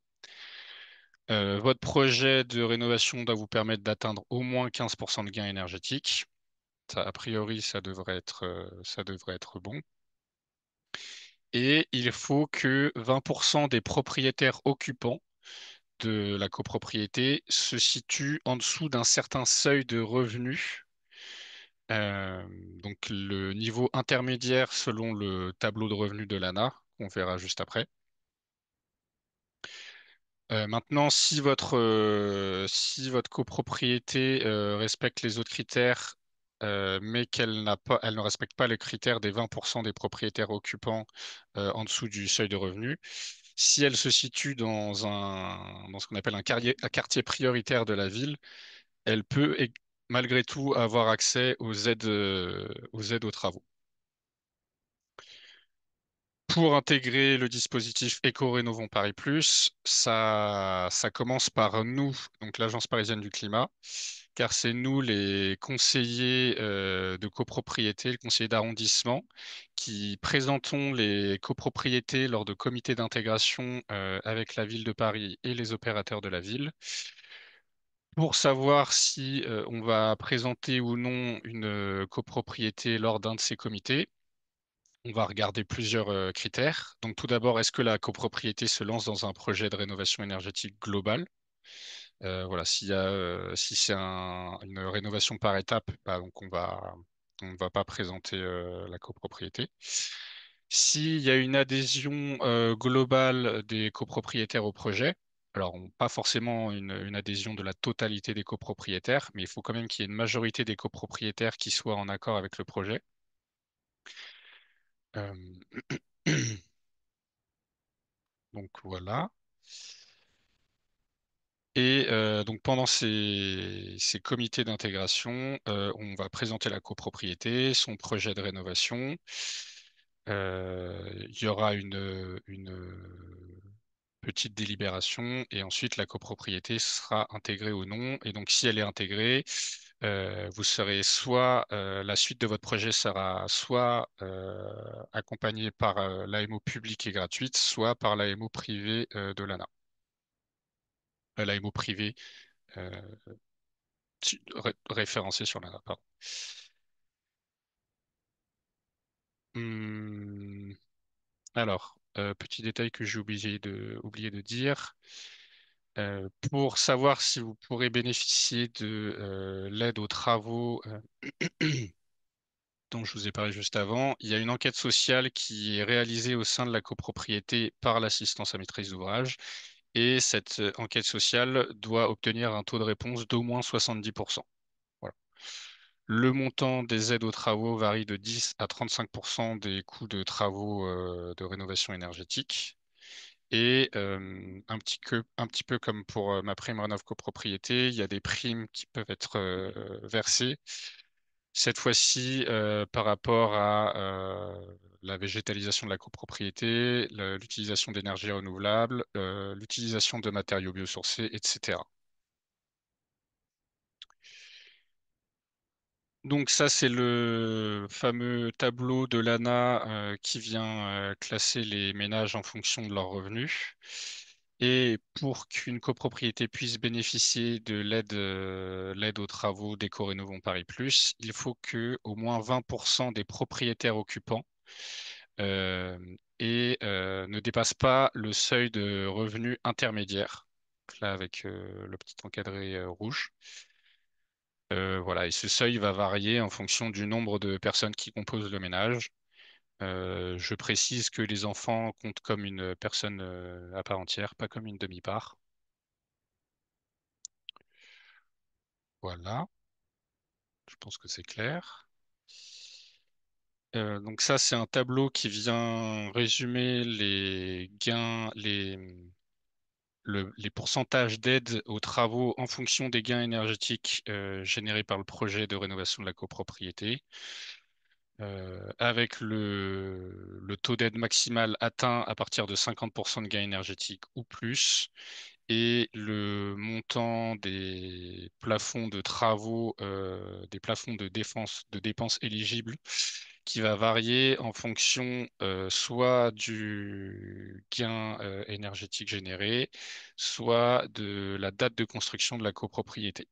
Votre projet de rénovation doit vous permettre d'atteindre au moins 15% de gains énergétiques. Ça, a priori, ça devrait être bon. Et il faut que 20% des propriétaires occupants de la copropriété se situent en dessous d'un certain seuil de revenus. Euh, donc le niveau intermédiaire selon le tableau de revenus de l'ANA, qu'on verra juste après. Maintenant, si votre copropriété respecte les autres critères, mais elle ne respecte pas les critères des 20% des propriétaires occupants en dessous du seuil de revenu, si elle se situe dans ce qu'on appelle un quartier prioritaire de la ville, elle peut malgré tout avoir accès aux aides aux travaux. Pour intégrer le dispositif Éco-Rénovons Paris Plus, ça commence par nous, donc l'Agence parisienne du climat, car c'est nous les conseillers de copropriété, les conseillers d'arrondissement, qui présentons les copropriétés lors de comités d'intégration avec la ville de Paris et les opérateurs de la ville, pour savoir si on va présenter ou non une copropriété lors d'un de ces comités. On va regarder plusieurs critères. Donc tout d'abord, est-ce que la copropriété se lance dans un projet de rénovation énergétique globale? Voilà, si c'est une rénovation par étape, bah, donc on ne va pas présenter la copropriété. S'il y a une adhésion globale des copropriétaires au projet, alors pas forcément une adhésion de la totalité des copropriétaires, mais il faut quand même qu'il y ait une majorité des copropriétaires qui soient en accord avec le projet. Euh, donc voilà. Et donc pendant ces comités d'intégration, on va présenter la copropriété, son projet de rénovation. Il y aura une petite délibération et ensuite la copropriété sera intégrée ou non. Et donc si elle est intégrée, vous serez soit la suite de votre projet sera soit accompagnée par l'AMO publique et gratuite, soit par l'AMO privée de l'ANA. L'AMO privée euh, référencé sur l'ANA, pardon. Hum, alors, petit détail que j'ai oublié de dire. Pour savoir si vous pourrez bénéficier de l'aide aux travaux dont je vous ai parlé juste avant, il y a une enquête sociale qui est réalisée au sein de la copropriété par l'assistance à maîtrise d'ouvrage. Et cette enquête sociale doit obtenir un taux de réponse d'au moins 70%. Voilà. Le montant des aides aux travaux varie de 10 à 35% des coûts de travaux de rénovation énergétique. Et un petit peu comme pour ma prime rénov copropriété, il y a des primes qui peuvent être versées. Cette fois-ci, par rapport à la végétalisation de la copropriété, l'utilisation d'énergie renouvelable, l'utilisation de matériaux biosourcés, etc. Donc ça, c'est le fameux tableau de l'ANA qui vient classer les ménages en fonction de leurs revenus. Et pour qu'une copropriété puisse bénéficier de l'aide aux travaux d'Éco-Rénovons Paris Plus, il faut que au moins 20% des propriétaires occupants euh, ne dépassent pas le seuil de revenu intermédiaire. Donc là, avec le petit encadré rouge. Voilà, et ce seuil va varier en fonction du nombre de personnes qui composent le ménage. Je précise que les enfants comptent comme une personne à part entière, pas comme une demi-part. Voilà, je pense que c'est clair. Donc ça, c'est un tableau qui vient résumer les gains, les pourcentages d'aide aux travaux en fonction des gains énergétiques générés par le projet de rénovation de la copropriété. Avec le taux d'aide maximal atteint à partir de 50% de gains énergétiques ou plus, et le montant des plafonds de travaux, des plafonds de défense, de dépenses éligibles, qui va varier en fonction soit du gain énergétique généré, soit de la date de construction de la copropriété.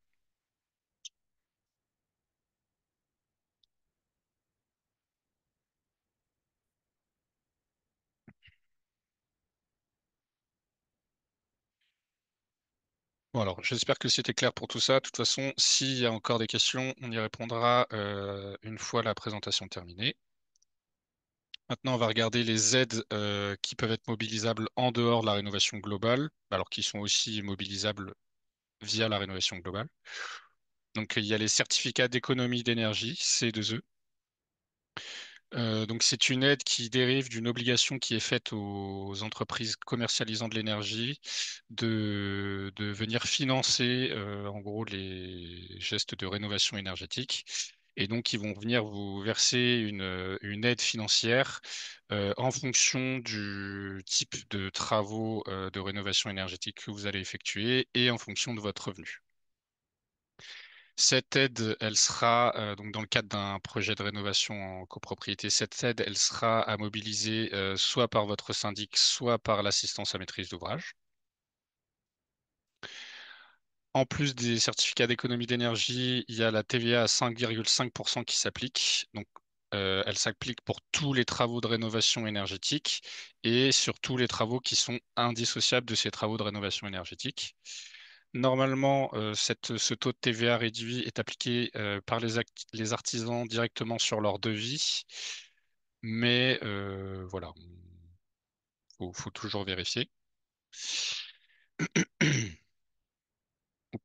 Bon, alors, j'espère que c'était clair pour tout ça. De toute façon, s'il y a encore des questions, on y répondra une fois la présentation terminée. Maintenant, on va regarder les aides qui peuvent être mobilisables en dehors de la rénovation globale, alors qu'ils sont aussi mobilisables via la rénovation globale. Donc, il y a les certificats d'économie d'énergie, C2E. Donc, c'est une aide qui dérive d'une obligation qui est faite aux entreprises commercialisant de l'énergie de venir financer, en gros, les gestes de rénovation énergétique. Et donc, ils vont venir vous verser une aide financière en fonction du type de travaux de rénovation énergétique que vous allez effectuer et en fonction de votre revenu. Cette aide, elle sera, donc dans le cadre d'un projet de rénovation en copropriété, cette aide, elle sera à mobiliser soit par votre syndic, soit par l'assistance à maîtrise d'ouvrage. En plus des certificats d'économie d'énergie, il y a la TVA à 5,5% qui s'applique. Donc, elle s'applique pour tous les travaux de rénovation énergétique et sur tous les travaux qui sont indissociables de ces travaux de rénovation énergétique. Normalement, ce taux de TVA réduit est appliqué par les artisans directement sur leur devis, mais voilà, faut toujours vérifier.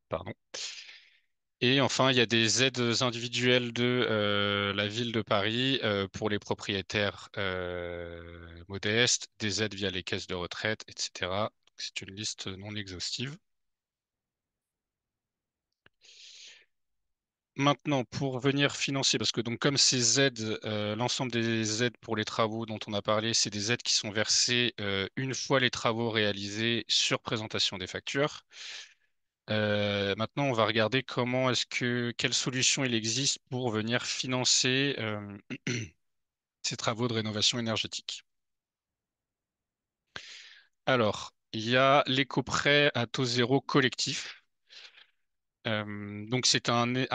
Pardon. Et enfin, il y a des aides individuelles de la ville de Paris pour les propriétaires modestes, des aides via les caisses de retraite, etc. Donc, c'est une liste non exhaustive. Maintenant, pour venir financer, parce que donc comme ces aides, l'ensemble des aides pour les travaux dont on a parlé, c'est des aides qui sont versées une fois les travaux réalisés sur présentation des factures. Maintenant, on va regarder quelle solution il existe pour venir financer ces travaux de rénovation énergétique. Alors, il y a l'éco-prêt à taux zéro collectif. Donc, c'est un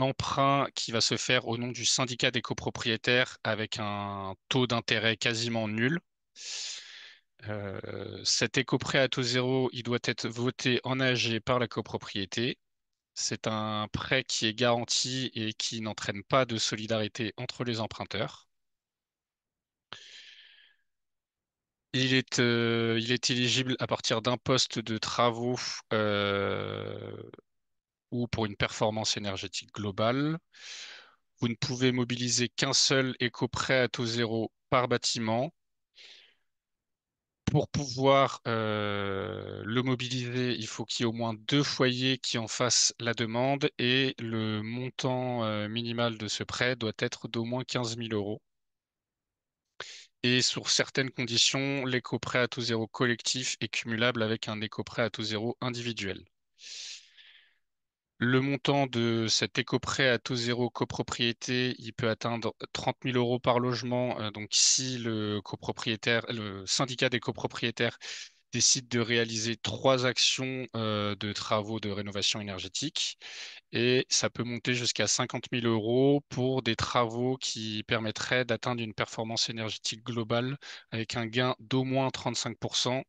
emprunt qui va se faire au nom du syndicat des copropriétaires avec un taux d'intérêt quasiment nul. Cet éco-prêt à taux zéro, il doit être voté en AG par la copropriété. C'est un prêt qui est garanti et qui n'entraîne pas de solidarité entre les emprunteurs. Il est éligible à partir d'un poste de travaux euh, ou pour une performance énergétique globale. Vous ne pouvez mobiliser qu'un seul éco-prêt à taux zéro par bâtiment. Pour pouvoir le mobiliser, il faut qu'il y ait au moins deux foyers qui en fassent la demande et le montant minimal de ce prêt doit être d'au moins 15 000 euros. Et sur certaines conditions, l'éco-prêt à taux zéro collectif est cumulable avec un éco-prêt à taux zéro individuel. Le montant de cet éco-prêt à taux zéro copropriété, il peut atteindre 30 000 euros par logement. Donc, si le syndicat des copropriétaires décide de réaliser trois actions de travaux de rénovation énergétique, et ça peut monter jusqu'à 50 000 euros pour des travaux qui permettraient d'atteindre une performance énergétique globale avec un gain d'au moins 35%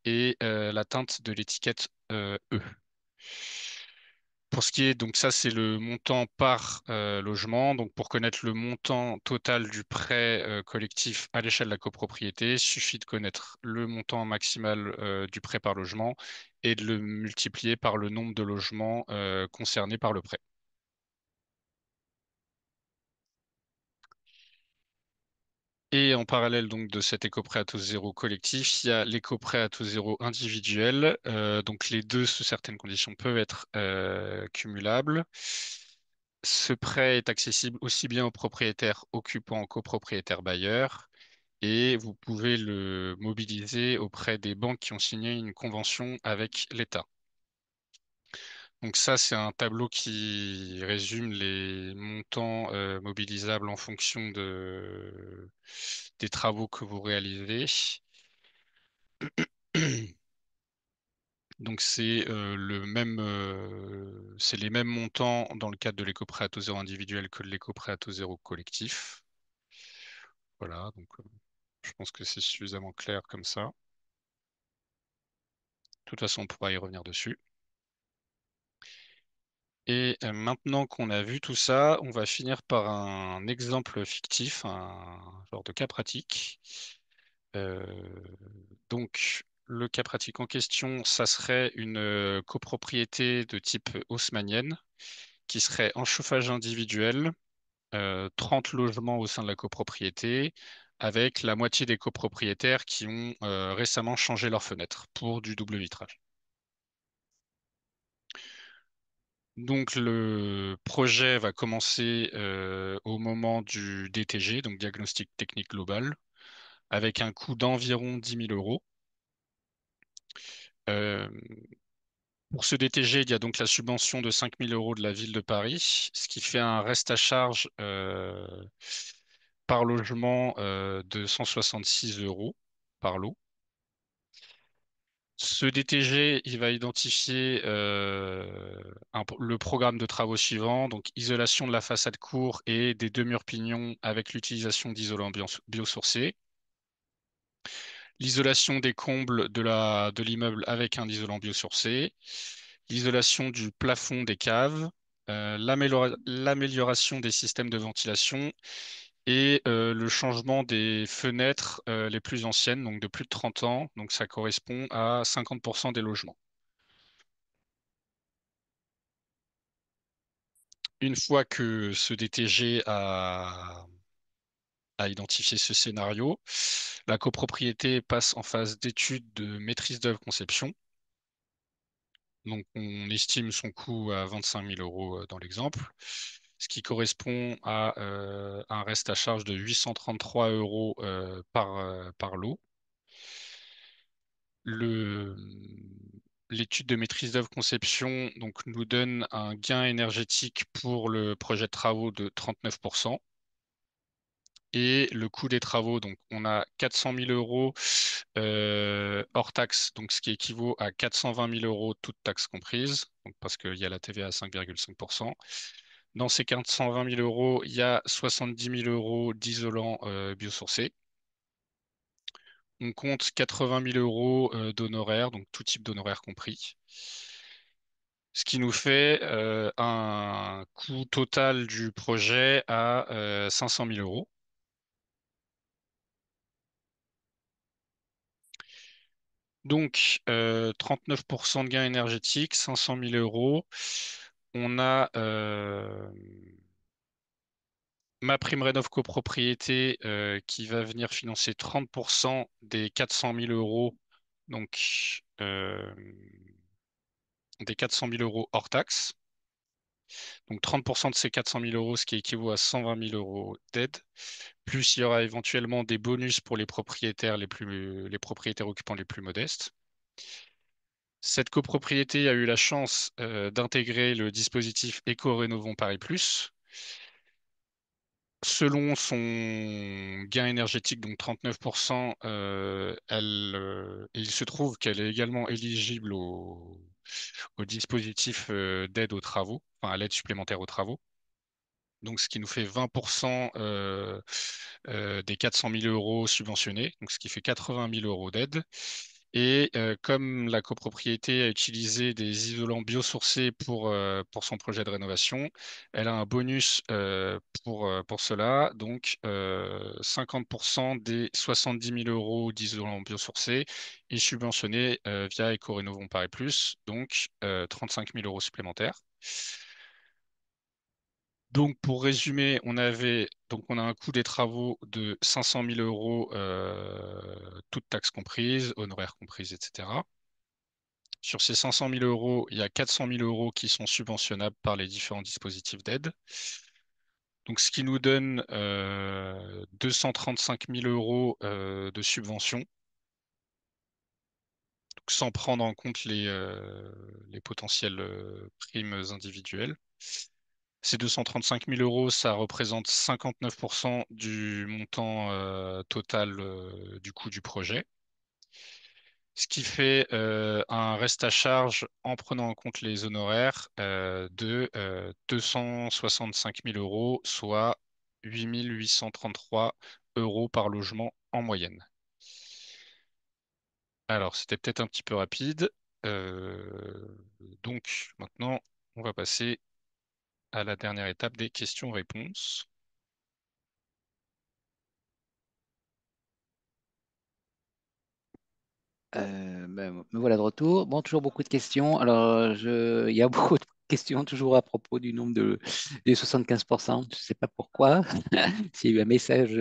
et l'atteinte de l'étiquette E. Pour ce qui est, donc ça, c'est le montant par logement. Donc pour connaître le montant total du prêt collectif à l'échelle de la copropriété, il suffit de connaître le montant maximal du prêt par logement et de le multiplier par le nombre de logements concernés par le prêt. Et en parallèle donc de cet éco-prêt à taux zéro collectif, il y a l'éco-prêt à taux zéro individuel. Donc les deux, sous certaines conditions, peuvent être cumulables. Ce prêt est accessible aussi bien aux propriétaires occupants, copropriétaires bailleurs. et vous pouvez le mobiliser auprès des banques qui ont signé une convention avec l'État. Donc ça, c'est un tableau qui résume les montants mobilisables en fonction des travaux que vous réalisez. Donc c'est les mêmes montants dans le cadre de l'éco-prêt à taux zéro individuel que de l'éco-prêt à taux zéro collectif. Voilà, donc je pense que c'est suffisamment clair comme ça. De toute façon, on pourra y revenir dessus. Et maintenant qu'on a vu tout ça, on va finir par un exemple fictif, un genre de cas pratique. Euh, donc, le cas pratique en question, ça serait une copropriété de type haussmannienne qui serait en chauffage individuel, 30 logements au sein de la copropriété, avec la moitié des copropriétaires qui ont récemment changé leurs fenêtres pour du double vitrage. Donc le projet va commencer au moment du DTG, donc diagnostic technique global, avec un coût d'environ 10 000 euros. Euh, pour ce DTG, il y a donc la subvention de 5 000 euros de la ville de Paris, ce qui fait un reste à charge par logement de 166 euros par lot. Ce DTG, il va identifier le programme de travaux suivant, donc isolation de la façade cour et des deux murs pignons avec l'utilisation d'isolants biosourcés, l'isolation des combles de l'immeuble avec un isolant biosourcé, l'isolation du plafond des caves, l'amélioration des systèmes de ventilation et le changement des fenêtres les plus anciennes, donc de plus de 30 ans, donc ça correspond à 50% des logements. Une fois que ce DTG a identifié ce scénario, la copropriété passe en phase d'étude de maîtrise d'œuvre conception. Donc, on estime son coût à 25 000 euros dans l'exemple, ce qui correspond à un reste à charge de 833 euros par lot. Le, L'étude de maîtrise d'œuvre conception donc, nous donne un gain énergétique pour le projet de travaux de 39%. Et le coût des travaux, donc on a 400 000 euros hors taxe, donc ce qui équivaut à 420 000 euros toutes taxes comprises, donc parce qu'il y a la TVA à 5,5%. Dans ces 420 000 euros, il y a 70 000 euros d'isolant biosourcé. On compte 80 000 euros d'honoraires, donc tout type d'honoraires compris. Ce qui nous fait un coût total du projet à 500 000 euros. Donc, 39% de gain énergétique, 500 000 euros. On a ma prime rénov copropriété qui va venir financer 30% des 400 000 euros, donc des 400 000 euros hors taxe. Donc 30% de ces 400 000 euros, ce qui équivaut à 120 000 euros d'aide. Plus il y aura éventuellement des bonus pour les propriétaires occupants les plus modestes. Cette copropriété a eu la chance d'intégrer le dispositif Éco-Rénovons Paris Plus. Selon son gain énergétique, donc 39%, il se trouve qu'elle est également éligible au dispositif d'aide aux travaux, enfin à l'aide supplémentaire aux travaux. Donc, ce qui nous fait 20% des 400 000 euros subventionnés, donc ce qui fait 80 000 euros d'aide. Et comme la copropriété a utilisé des isolants biosourcés pour son projet de rénovation, elle a un bonus pour cela. Donc, 50% des 70 000 euros d'isolants biosourcés est subventionné via Éco-Rénovons Paris Plus, donc 35 000 euros supplémentaires. Donc, pour résumer, on a un coût des travaux de 500 000 euros, toutes taxes comprises, honoraires comprises, etc. Sur ces 500 000 euros, il y a 400 000 euros qui sont subventionnables par les différents dispositifs d'aide. Donc, ce qui nous donne 235 000 euros de subvention, donc sans prendre en compte les potentielles primes individuelles. Ces 235 000 euros, ça représente 59% du montant total du coût du projet. Ce qui fait un reste à charge en prenant en compte les honoraires de 265 000 euros, soit 8 833 euros par logement en moyenne. Alors, c'était peut-être un petit peu rapide. Euh, donc, maintenant, on va passer à la dernière étape des questions-réponses. Me voilà de retour. Bon, toujours beaucoup de questions. Alors, il y a beaucoup de questions toujours à propos du nombre des 75%. Je ne sais pas pourquoi, s'il y a eu un message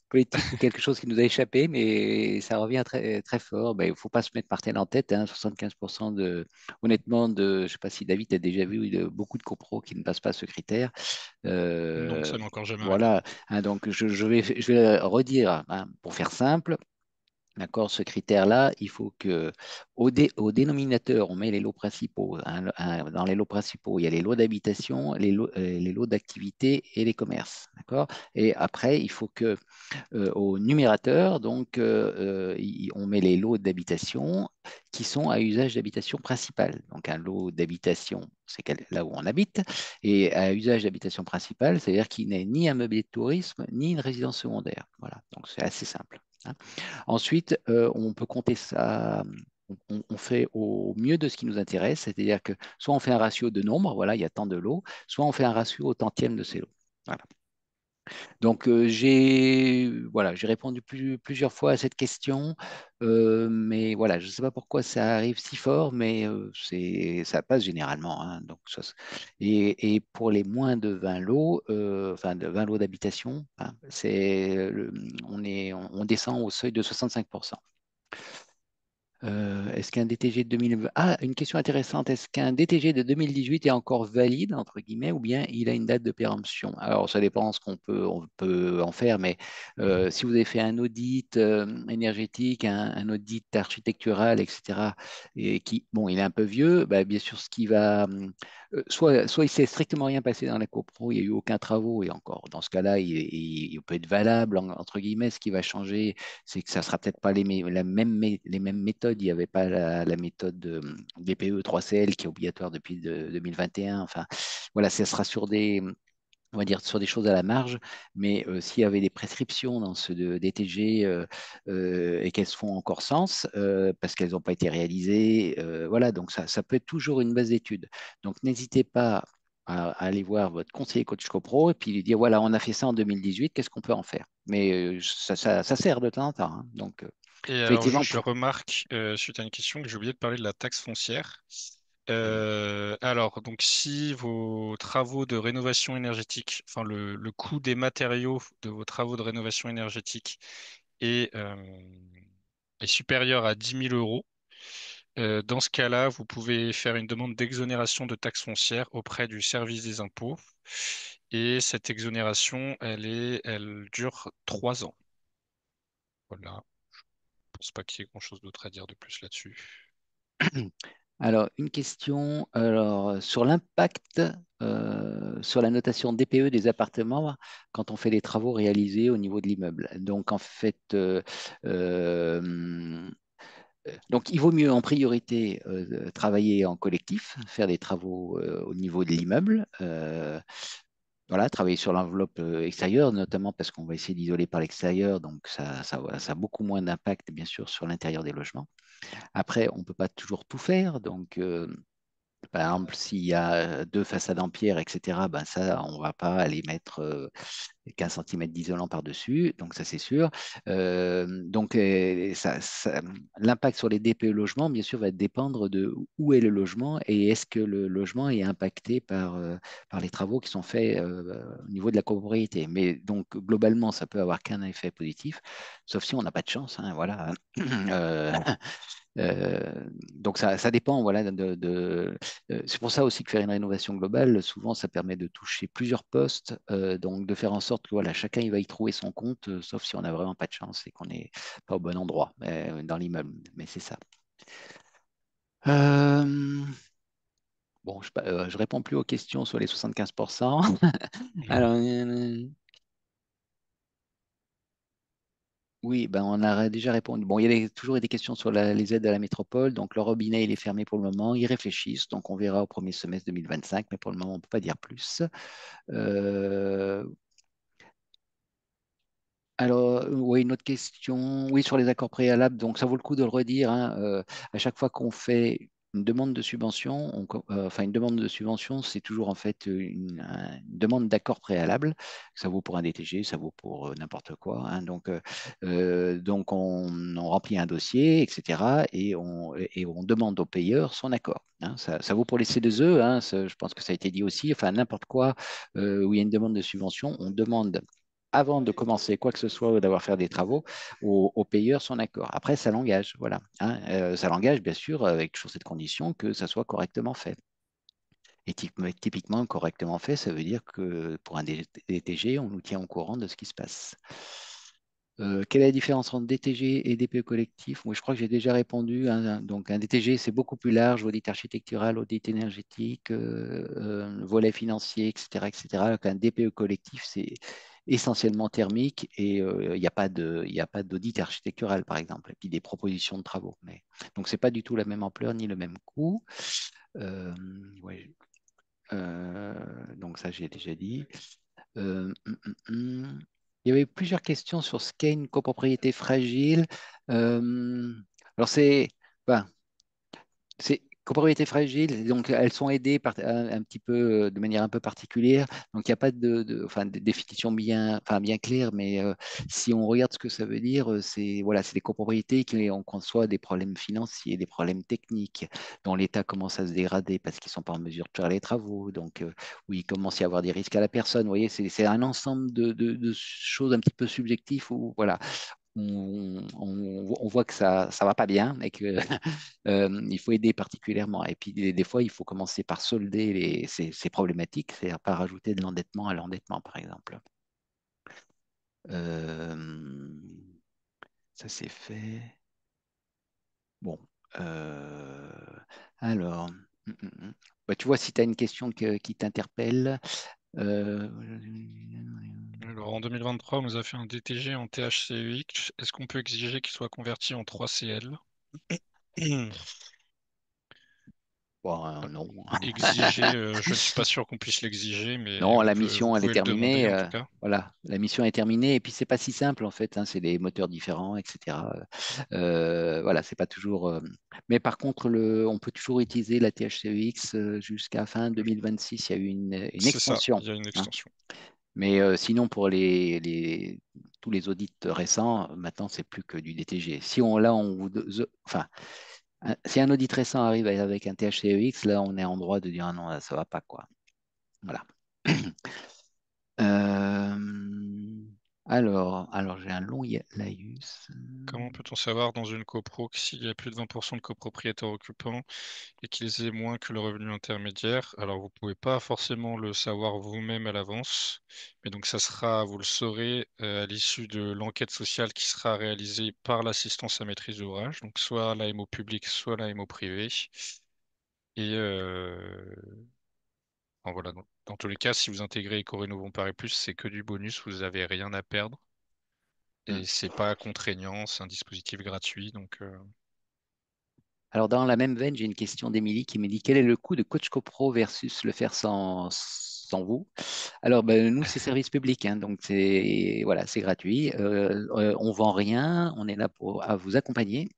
politique ou quelque chose qui nous a échappé, mais ça revient très, très fort. Ben, il ne faut pas se mettre Martel en tête, hein, 75% honnêtement, je ne sais pas si David a déjà vu beaucoup de copros qui ne passent pas ce critère. Non, Euh, ça n'est encore jamais arrivé. voilà, hein, donc je vais redire, hein, pour faire simple. D'accord, ce critère-là, il faut que au dénominateur, on met les lots principaux. Dans les lots principaux, il y a les lots d'habitation, les lots d'activité et les commerces. D'accord? Et après, il faut que au numérateur, donc, on met les lots d'habitation qui sont à usage d'habitation principale. Donc, un lot d'habitation, c'est là où on habite, et à usage d'habitation principale, c'est-à-dire qu'il n'est ni un meublé de tourisme, ni une résidence secondaire. Voilà, donc c'est assez simple, hein. Ensuite, on peut compter ça. On fait au mieux de ce qui nous intéresse, c'est-à-dire que soit on fait un ratio de nombre, voilà, il y a tant de lots, soit on fait un ratio au tantième de ces lots. Voilà. Donc, j'ai répondu plusieurs fois à cette question, mais voilà, je ne sais pas pourquoi ça arrive si fort, mais ça passe généralement, hein. Donc, et pour les moins de 20 lots, enfin de 20 lots d'habitation, hein, on descend au seuil de 65%. Est-ce qu'un DTG de 2020... Ah, une question intéressante. Est-ce qu'un DTG de 2018 est encore valide, entre guillemets, ou bien il a une date de péremption? Alors, ça dépend ce on peut en faire, mais si vous avez fait un audit énergétique, un audit architectural, etc., et bon, il est un peu vieux, bah, bien sûr, ce qui va... soit il s'est strictement rien passé dans la copro, il n'y a eu aucun travaux, et encore, dans ce cas-là, il peut être valable, entre guillemets. Ce qui va changer, c'est que ça sera peut-être pas les mêmes méthodes. Il n'y avait pas la méthode DPE 3CL qui est obligatoire depuis 2021. Enfin, voilà, ça sera on va dire sur des choses à la marge, mais s'il y avait des prescriptions dans ce DTG et qu'elles font encore sens parce qu'elles n'ont pas été réalisées, voilà, donc ça peut être toujours une base d'étude. Donc n'hésitez pas à aller voir votre conseiller coach CoPro et puis lui dire voilà, on a fait ça en 2018, qu'est-ce qu'on peut en faire? Mais ça sert de temps en temps, hein. Donc Et alors, effectivement, juste, je remarque, suite à une question, que j'ai oublié de parler de la taxe foncière. oui. Alors, donc, si vos travaux de rénovation énergétique, enfin, le coût des matériaux de vos travaux de rénovation énergétique est, euh, est supérieur à 10 000 euros, dans ce cas-là, vous pouvez faire une demande d'exonération de taxe foncière auprès du service des impôts. Et cette exonération, elle dure 3 ans. Voilà. Je pense pas qu'il y ait grand-chose d'autre à dire de plus là-dessus. Alors, une question sur l'impact sur la notation DPE des appartements quand on fait les travaux réalisés au niveau de l'immeuble. Donc, en fait, donc, il vaut mieux en priorité travailler en collectif, faire des travaux au niveau de l'immeuble. Voilà, travailler sur l'enveloppe extérieure, notamment parce qu'on va essayer d'isoler par l'extérieur, donc ça a beaucoup moins d'impact, bien sûr, sur l'intérieur des logements. Après, on ne peut pas toujours tout faire, donc par exemple, s'il y a deux façades en pierre, etc., ben ça, on ne va pas aller mettre 15 cm d'isolant par-dessus, donc ça c'est sûr. Donc l'impact sur les DPE logements, bien sûr, va dépendre de où est le logement et est-ce que le logement est impacté par les travaux qui sont faits au niveau de la copropriété. Mais donc globalement, ça peut avoir qu'un effet positif, sauf si on n'a pas de chance, hein, voilà. Euh, Donc ça dépend, voilà, c'est pour ça aussi que faire une rénovation globale, souvent, ça permet de toucher plusieurs postes, donc de faire en sorte que voilà, chacun il va y trouver son compte, sauf si on n'a vraiment pas de chance et qu'on n'est pas au bon endroit dans l'immeuble. Mais c'est ça. Euh, bon, je réponds plus aux questions sur les 75%. Alors, oui, ben on a déjà répondu. Bon, il y a toujours des questions sur les aides à la métropole. Donc, le robinet, il est fermé pour le moment. Ils réfléchissent. Donc, on verra au premier semestre 2025. Mais pour le moment, on ne peut pas dire plus. Euh, Alors, oui, une autre question. Oui, sur les accords préalables, donc ça vaut le coup de le redire, hein, à chaque fois qu'on fait une demande de subvention, enfin une demande de subvention, c'est toujours en fait une demande d'accord préalable. Ça vaut pour un DTG, ça vaut pour n'importe quoi, hein. Donc on remplit un dossier, etc. Et on demande au payeur son accord, hein. Ça vaut pour les C2E, hein, je pense que ça a été dit aussi. Enfin, n'importe quoi où il y a une demande de subvention, on demande avant de commencer quoi que ce soit ou d'avoir fait des travaux, au payeur son accord. Après, ça l'engage, voilà, hein. Ça l'engage, bien sûr, avec toujours cette condition que ça soit correctement fait. Et typiquement, correctement fait, ça veut dire que pour un DTG, on nous tient au courant de ce qui se passe. Quelle est la différence entre DTG et DPE collectif? Moi, je crois que j'ai déjà répondu, hein. Donc, un DTG, c'est beaucoup plus large, audit architectural, audit énergétique, volet financier, etc., etc. Alors qu'un DPE collectif, c'est essentiellement thermique et il n'y a pas d'audit architectural, par exemple, et puis des propositions de travaux. Donc, c'est pas du tout la même ampleur ni le même coût. Euh, ouais, donc, ça, j'ai déjà dit. Il y avait plusieurs questions sur ce qu'est une copropriété fragile. Euh, alors ben, c'est copropriété fragile, donc elles sont aidées un petit peu de manière un peu particulière. Donc il n'y a pas enfin, de définition bien claire, mais si on regarde ce que ça veut dire, c'est voilà, c'est des copropriétés qui ont soit des problèmes financiers, des problèmes techniques, dont l'État commence à se dégrader parce qu'ils ne sont pas en mesure de faire les travaux, donc où il commence à y avoir des risques à la personne. Vous voyez, c'est un ensemble de choses un petit peu subjectives où voilà, on voit que ça va pas bien et que il faut aider particulièrement. Et puis des fois, il faut commencer par solder ces problématiques, c'est-à-dire par rajouter de l'endettement à l'endettement, par exemple. Euh, Ça c'est fait. Bon. Euh, alors, Bah, tu vois, si tu as une question qui t'interpelle, euh, Alors, en 2023, on nous a fait un DTG en THCX. Est-ce qu'on peut exiger qu'il soit converti en 3CL? bon, non. Exiger, je ne suis pas sûr qu'on puisse l'exiger, mais Non, la vous mission, elle est pouvez le demander terminée. en tout cas. Voilà, la mission est terminée. Et puis, c'est pas si simple, en fait, hein. C'est des moteurs différents, etc. Voilà, c'est pas toujours. Mais par contre, on peut toujours utiliser la THCEX jusqu'à fin 2026. Il y a eu une C'est ça, extension, il y a une hein. extension. Mais sinon, pour tous les audits récents, maintenant, c'est plus que du DTG. Si on, là, on vous, enfin, si un audit récent arrive avec un THCEX, là, on est en droit de dire ah non, ça va pas, quoi. Voilà. Euh, alors j'ai un long laïus. Comment peut-on savoir dans une copro que s'il y a plus de 20% de copropriétaires occupants et qu'ils aient moins que le revenu intermédiaire? Alors, vous pouvez pas forcément le savoir vous-même à l'avance, mais donc vous le saurez à l'issue de l'enquête sociale qui sera réalisée par l'assistance à maîtrise d'ouvrage, donc soit l'AMO public, soit l'AMO privé. Et enfin, voilà, dans tous les cas, si vous intégrez Eco-Rénovons Paris Plus, c'est que du bonus, vous n'avez rien à perdre. Hmm. Et c'est pas contraignant, c'est un dispositif gratuit, donc Alors, dans la même veine, j'ai une question d'Émilie qui me dit quel est le coût de Coach CoPro versus le faire sans vous? Alors, ben, nous, c'est service public, hein, donc c'est voilà, c'est gratuit. On vend rien, on est là pour à vous accompagner,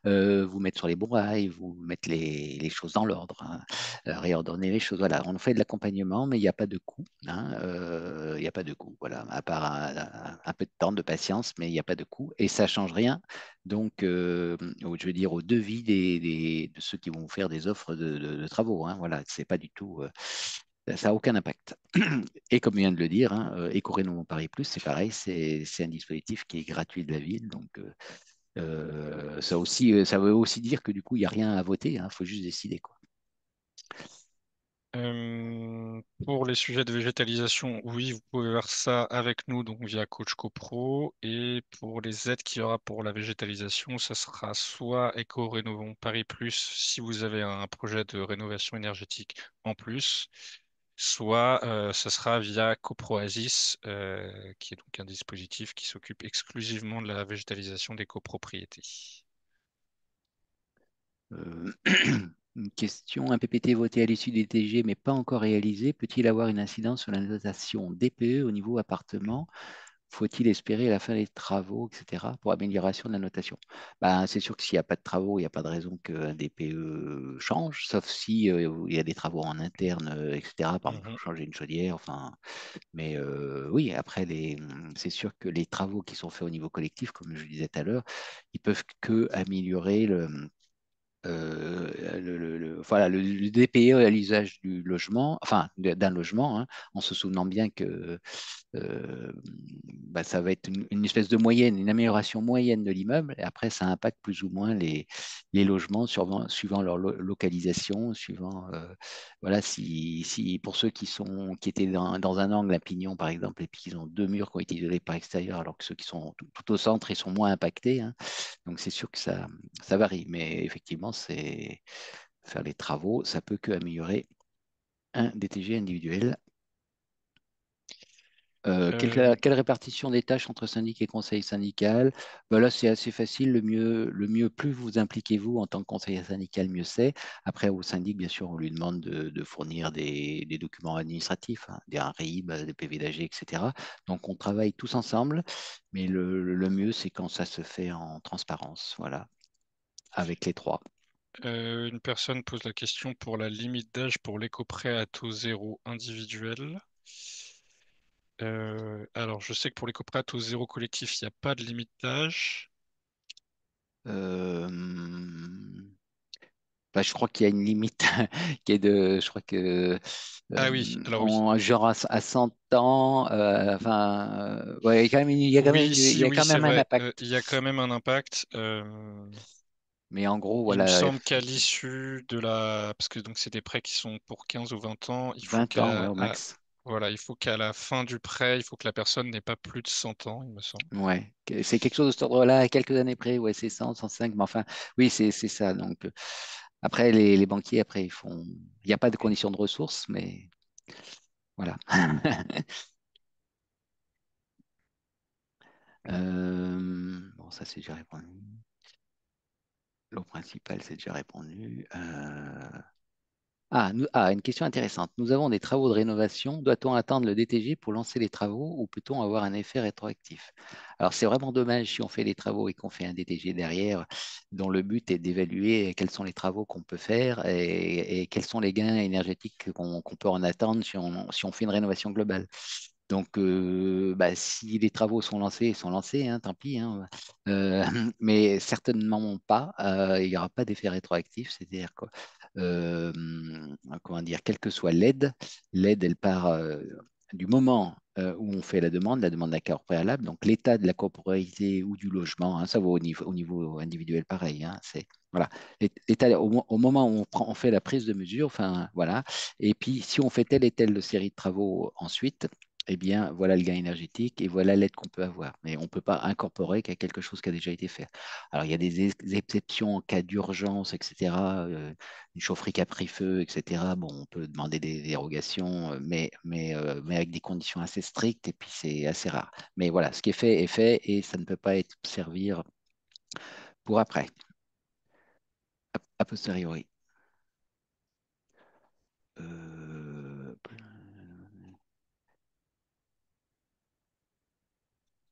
vous mettre sur les bons rails, vous mettre les choses dans l'ordre, hein, réordonner les choses. Voilà, on fait de l'accompagnement, mais il n'y a pas de coût, hein, il n'y a pas de coût, voilà, à part un peu de temps, de patience, mais il n'y a pas de coût et ça change rien. Donc, je veux dire, au devis de ceux qui vont faire des offres de travaux, hein, voilà, c'est pas du tout, ça n'a aucun impact. Et comme vient de le dire, hein, Éco-Rénovons Paris Plus, c'est pareil, c'est un dispositif qui est gratuit de la ville, donc Ça aussi, ça veut aussi dire que du coup, il n'y a rien à voter, il faut juste décider, quoi. Pour les sujets de végétalisation, oui, vous pouvez voir ça avec nous, donc via Coach CoPro. Et pour les aides qu'il y aura pour la végétalisation, ça sera soit Éco-Rénovons Paris Plus si vous avez un projet de rénovation énergétique en plus, soit ça sera via CoProasis, qui est donc un dispositif qui s'occupe exclusivement de la végétalisation des copropriétés. Euh, une question, un PPT voté à l'issue des TG mais pas encore réalisé, peut-il avoir une incidence sur la notation DPE au niveau appartement? Faut-il espérer la fin des travaux, etc., pour amélioration de la notation? Ben, c'est sûr que s'il n'y a pas de travaux, il n'y a pas de raison qu'un DPE change, sauf si il y a des travaux en interne, etc. Par exemple, Mhm. faut changer une chaudière, enfin. Mais oui, après, c'est sûr que les travaux qui sont faits au niveau collectif, comme je le disais tout à l'heure, ils peuvent que améliorer voilà, le DPE à l'usage du logement, enfin d'un logement, en se souvenant bien que euh, bah, ça va être une espèce de moyenne, une amélioration moyenne de l'immeuble, et après ça impacte plus ou moins les logements suivant leur localisation, suivant voilà, si pour ceux qui étaient dans un angle, un pignon par exemple, et puis qu'ils ont deux murs qui ont été isolés par extérieur, alors que ceux qui sont tout au centre, ils sont moins impactés, hein. Donc c'est sûr que ça varie, mais effectivement, c'est faire les travaux, ça peut que améliorer un DTG individuel. Euh, Quelle répartition des tâches entre syndic et conseil syndical? Ben là, c'est assez facile. Le mieux, plus vous impliquez vous en tant que conseiller syndical, mieux c'est. Après, au syndic, bien sûr, on lui demande de fournir des documents administratifs, des RIB, des PV d'AG, etc. Donc, on travaille tous ensemble, mais le mieux, c'est quand ça se fait en transparence, voilà, avec les trois. une personne pose la question pour la limite d'âge pour l'éco-prêt à taux zéro individuel. Alors, je sais que pour l'éco-prêt à taux zéro collectif, il n'y a pas de limite d'âge. Euh, Bah, je crois qu'il y a une limite qui est je crois que Ah oui, alors oui. genre à 100 ans, enfin, ouais, Oui, il si, y a oui, quand c'est même un vrai. impact. Il y a quand même un impact. Mais en gros, Il me voilà, semble qu'à l'issue de la... Parce que donc c'est des prêts qui sont pour 15 ou 20 ans. 20 ans, ouais, au max. Voilà, il faut qu'à la fin du prêt, il faut que la personne n'ait pas plus de 100 ans, il me semble. Ouais, c'est quelque chose de cet ordre-là, à quelques années près, ouais, c'est 100, 105, mais enfin, oui, c'est ça. Donc, après, les banquiers, après, il n'y a pas de conditions de ressources, mais voilà. Bon, ça, c'est déjà répondu. L'eau principale, c'est déjà répondu. Une question intéressante. Nous avons des travaux de rénovation. Doit-on attendre le DTG pour lancer les travaux ou peut-on avoir un effet rétroactif? Alors, c'est vraiment dommage si on fait les travaux et qu'on fait un DTG derrière, dont le but est d'évaluer quels sont les travaux qu'on peut faire et quels sont les gains énergétiques qu'on peut en attendre si on fait une rénovation globale. Donc, bah, si les travaux sont lancés, ils sont lancés, tant pis, hein. Euh, mais certainement pas. Il n'y aura pas d'effet rétroactif, c'est-à-dire quoi, euh, comment dire, quelle que soit l'aide, elle part du moment où on fait la demande d'accord préalable, donc l'état de la copropriété ou du logement, ça vaut au niveau individuel pareil, voilà, l'état au moment où on fait la prise de mesure, enfin voilà, et puis si on fait telle et telle série de travaux ensuite, eh bien, voilà le gain énergétique et voilà l'aide qu'on peut avoir. Mais on ne peut pas incorporer qu'à quelque chose qui a déjà été fait. Alors, il y a des exceptions en cas d'urgence, etc. Une chaufferie qui a pris feu, etc. Bon, on peut demander des dérogations, mais avec des conditions assez strictes et puis c'est assez rare. Mais voilà, ce qui est fait et ça ne peut pas être servir pour après, a posteriori.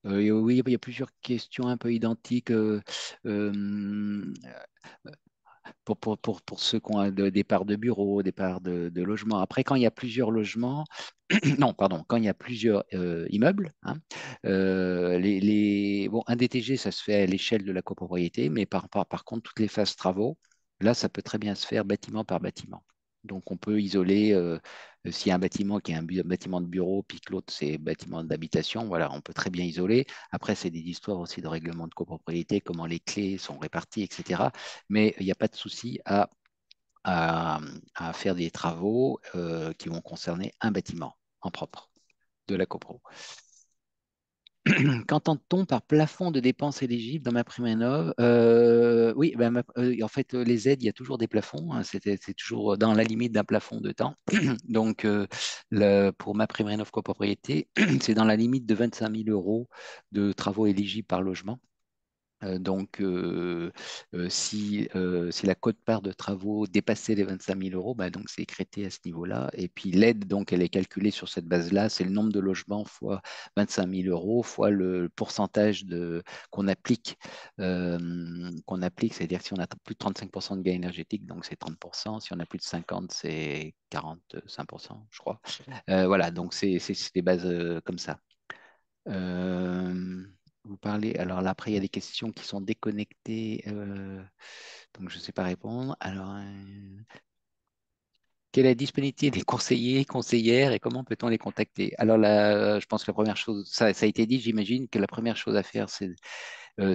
Euh, oui, il y a plusieurs questions un peu identiques. Euh, pour ceux qui ont des parts de bureaux, des parts de logements. Après, quand il y a plusieurs logements, non, pardon, quand il y a plusieurs immeubles, bon, un DTG, ça se fait à l'échelle de la copropriété, mais par contre, toutes les phases travaux, là, ça peut très bien se faire bâtiment par bâtiment. Donc, on peut isoler, s'il y a un bâtiment qui est un bâtiment de bureau, puis que l'autre, c'est un bâtiment d'habitation, voilà, on peut très bien isoler. Après, c'est des histoires aussi de règlement de copropriété, comment les clés sont réparties, etc. Mais il n'y a pas de souci à, à faire des travaux qui vont concerner un bâtiment en propre de la copro. Qu'entend-on par plafond de dépenses éligibles dans ma prime rénov? Oui, ben, en fait, les aides, il y a toujours des plafonds, hein, c'est toujours dans la limite d'un plafond de temps. Donc, pour ma prime rénov copropriété, c'est dans la limite de 25 000 euros de travaux éligibles par logement. Si la quote-part de travaux dépassait les 25 000 euros, bah, donc c'est écrété à ce niveau-là. Et puis l'aide, donc, elle est calculée sur cette base-là. C'est le nombre de logements fois 25 000 euros fois le pourcentage qu'on applique, c'est-à-dire que si on a plus de 35% de gain énergétique, donc c'est 30%. Si on a plus de 50, c'est 45%, je crois. Voilà, donc c'est des bases comme ça. Euh, Vous parlez, alors là, après, il y a des questions qui sont déconnectées, donc je ne sais pas répondre. Alors, quelle est la disponibilité des conseillers, conseillères et comment peut-on les contacter? Alors là, je pense que la première chose, ça a été dit, j'imagine que la première chose à faire, c'est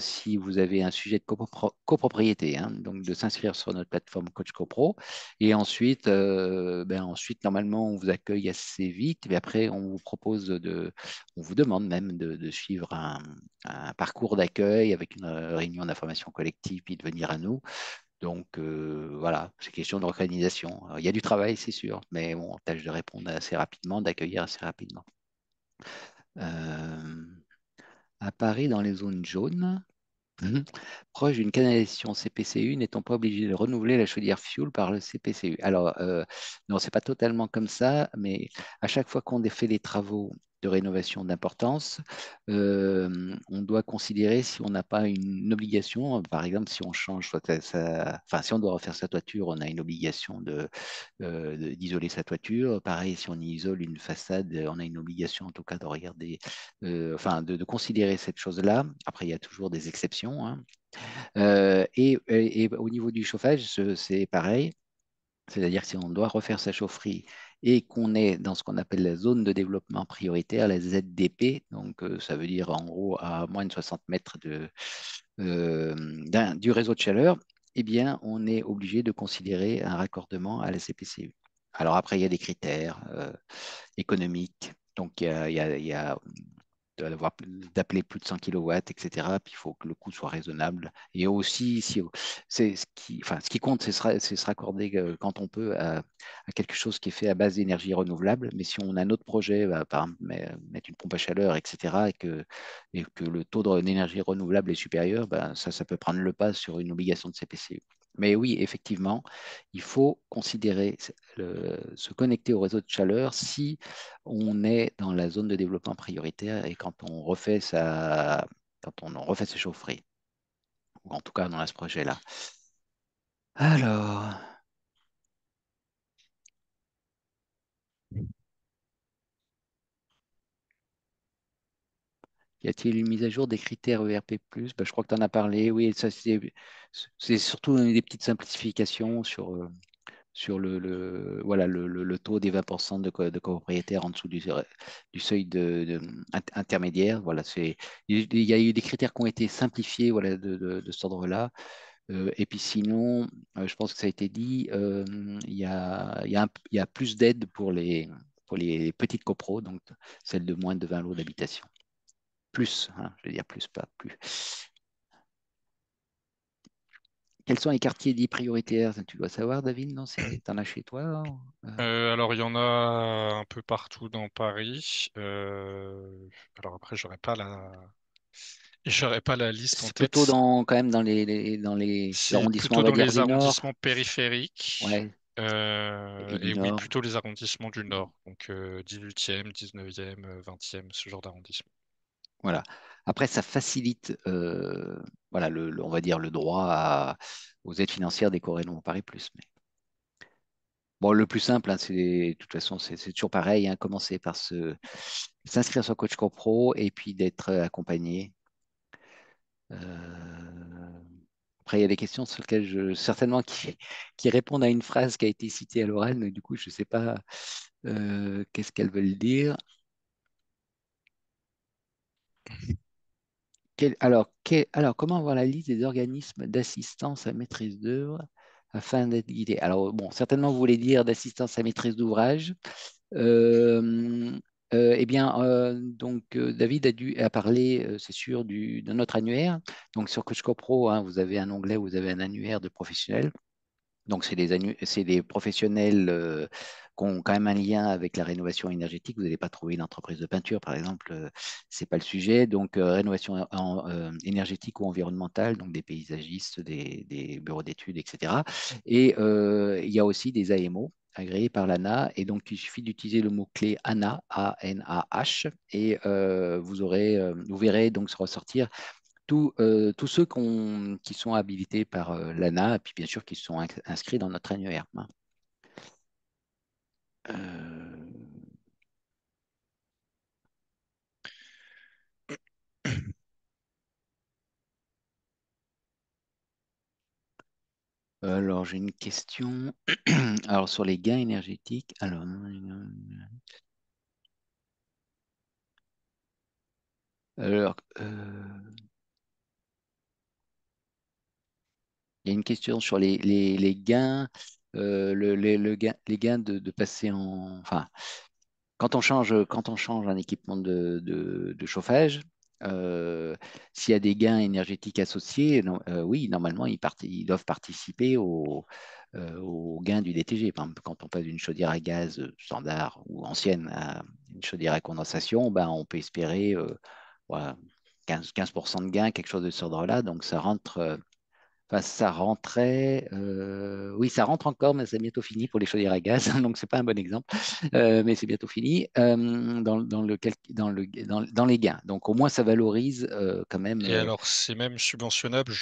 si vous avez un sujet de copropriété, hein, donc de s'inscrire sur notre plateforme Coach CoPro. Et ensuite, ensuite, normalement, on vous accueille assez vite. Et après, on vous demande même de suivre un parcours d'accueil avec une réunion d'information collective, puis de venir à nous. Donc voilà, c'est question d'organisation. Alors, il y a du travail, c'est sûr, mais bon, on tâche de répondre assez rapidement, d'accueillir assez rapidement. Euh, à Paris, dans les zones jaunes, mhm. Proche d'une canalisation CPCU, n'est-on pas obligé de renouveler la chaudière fuel par le CPCU? Alors, non, c'est pas totalement comme ça, mais à chaque fois qu'on fait des travaux de rénovation d'importance, on doit considérer si on n'a pas une obligation, par exemple, si on change, enfin, si on doit refaire sa toiture, on a une obligation d'isoler sa toiture. Pareil, si on y isole une façade, on a une obligation en tout cas de regarder, enfin, de considérer cette chose-là. Après, il y a toujours des exceptions, hein. Et au niveau du chauffage, c'est pareil. C'est-à-dire que si on doit refaire sa chaufferie et qu'on est dans ce qu'on appelle la zone de développement prioritaire, la ZDP, donc ça veut dire en gros à moins de 60 mètres du réseau de chaleur, eh bien, on est obligé de considérer un raccordement à la CPCU. Alors après, il y a des critères économiques. Donc, il y a d'appeler plus de 100 kilowatts, etc. Puis il faut que le coût soit raisonnable. Et aussi, si, c'est ce qui compte, c'est se raccorder quand on peut à quelque chose qui est fait à base d'énergie renouvelable. Mais si on a un autre projet, bah, par exemple, mettre une pompe à chaleur, etc., et que le taux d'énergie renouvelable est supérieur, bah, ça peut prendre le pas sur une obligation de CPCU. Mais oui, effectivement, il faut considérer se connecter au réseau de chaleur si on est dans la zone de développement prioritaire et quand on refait ses chaufferies, ou en tout cas dans ce projet-là. Alors, y a-t-il une mise à jour des critères ERP+? Ben, je crois que tu en as parlé. Oui, ça c'est surtout des petites simplifications sur voilà, le taux des 20% de copropriétaires en dessous du seuil intermédiaire. Voilà, il y a eu des critères qui ont été simplifiés voilà, de cet ordre-là. Et puis sinon, je pense que ça a été dit, il y a plus d'aide pour les petites copros, donc celles de moins de 20 lots d'habitation. Plus, hein, je veux dire plus, pas plus. Quels sont les quartiers dits prioritaires? Tu dois savoir, David, non? T'en as chez toi? Alors, il y en a un peu partout dans Paris. Alors après, j'aurais pas la liste en C'est plutôt tête. quand même dans les C'est arrondissements, on plutôt va dans dire, les du arrondissements Nord, périphériques. ouais, et du Et oui, Nord. plutôt les arrondissements du Nord. Donc 18e, 19e, 20e, ce genre d'arrondissement. Voilà. Après, ça facilite, voilà, on va dire, le droit aux aides financières des Coréens Paris Plus. Mais bon, le plus simple, hein, de toute façon, c'est toujours pareil, hein, commencer par s'inscrire sur Coach Pro et puis d'être accompagné. Euh, après, il y a des questions sur lesquelles certainement qui répondent à une phrase qui a été citée à l'oral, mais du coup, je ne sais pas qu'est-ce qu'elles veulent dire. Alors, comment avoir la liste des organismes d'assistance à maîtrise d'œuvre afin d'être guidé? Alors, bon, certainement, vous voulez dire d'assistance à maîtrise d'ouvrage. Euh, eh bien, David a parlé, c'est sûr, de notre annuaire. Donc, sur Coach Pro, hein, vous avez un onglet, vous avez un annuaire de professionnels. Donc, c'est des professionnels qui ont quand même un lien avec la rénovation énergétique. Vous n'allez pas trouver une entreprise de peinture, par exemple, c'est pas le sujet. Donc, rénovation énergétique ou environnementale, donc des paysagistes, des bureaux d'études, etc. Et il y a aussi des AMO agréés par l'ANA. Et donc, il suffit d'utiliser le mot-clé ANA, A-N-A-H, et vous verrez donc se ressortir tous ceux qui sont habilités par l'ANA, et puis bien sûr qui sont inscrits dans notre annuaire, hein. Euh, alors, j'ai une question. Alors, sur les gains énergétiques. Alors, il y a une question sur les gains, les gains de passer en. Enfin, quand on change un équipement de chauffage, euh, s'il y a des gains énergétiques associés, oui, normalement, ils doivent participer au gain du DTG. Par exemple, quand on passe d'une chaudière à gaz standard ou ancienne à une chaudière à condensation, ben, on peut espérer voilà, 15% de gain, quelque chose de ce ordre-là. Donc, ça rentre. Enfin, ça rentrait, oui, ça rentre encore, mais c'est bientôt fini pour les chaudières à gaz, donc c'est pas un bon exemple, mais c'est bientôt fini dans les gains. Donc au moins ça valorise quand même. Et alors, c'est même subventionnable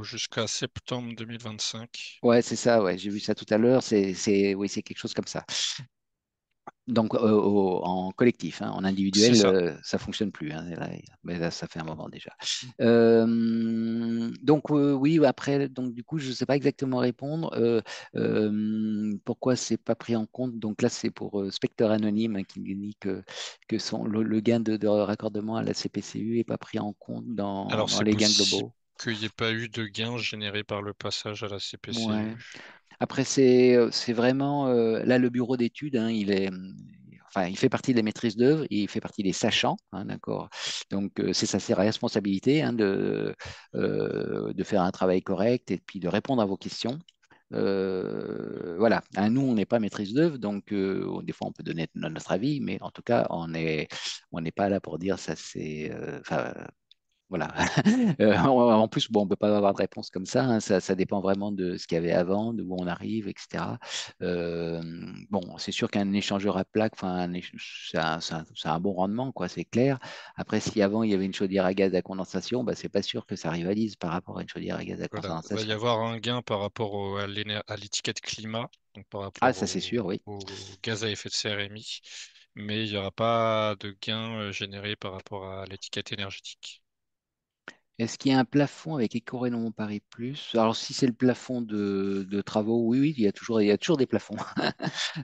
jusqu'à septembre 2025. Ouais, c'est ça, ouais, j'ai vu ça tout à l'heure. Oui, c'est quelque chose comme ça. Donc en collectif, hein, en C'est individuel, ça. ça fonctionne plus, hein, mais là, ça fait un moment déjà. Oui, après, donc du coup, je ne sais pas exactement répondre. Pourquoi c'est pas pris en compte? Donc là, c'est pour Spectre Anonyme, hein, qui nous dit que le gain de raccordement à la CPCU n'est pas pris en compte Alors, dans c'est les gains possible globaux. qu'il n'y ait pas eu de gain généré par le passage à la Ouais. CPCU. Après, c'est vraiment là le bureau d'études, hein, enfin, il fait partie des maîtrises d'œuvre, il fait partie des sachants, hein, d'accord. Donc c'est ça, c'est sa responsabilité, hein, de faire un travail correct et puis de répondre à vos questions. Voilà. Hein, nous, on n'est pas maîtrise d'œuvre, donc des fois on peut donner notre avis, mais en tout cas, on n'est pas là pour dire ça, enfin, voilà. En plus, bon, on ne peut pas avoir de réponse comme ça, hein. Ça dépend vraiment de ce qu'il y avait avant, de où on arrive, etc. Euh, bon, c'est sûr qu'un échangeur à plaques, enfin, c'est un bon rendement, quoi, c'est clair. Après, si avant il y avait une chaudière à gaz à condensation, bah, c'est pas sûr que ça rivalise par rapport à une chaudière à gaz à Voilà. Il va y condensation. avoir un gain par rapport à l'étiquette climat, donc par Ah, rapport ça c'est sûr, oui. au gaz à effet de serre émis, mais il n'y aura pas de gain généré par rapport à l'étiquette énergétique. Est-ce qu'il y a un plafond avec Éco-Rénovation Paris Plus? Alors, si c'est le plafond de travaux, oui, oui, il y a toujours des plafonds.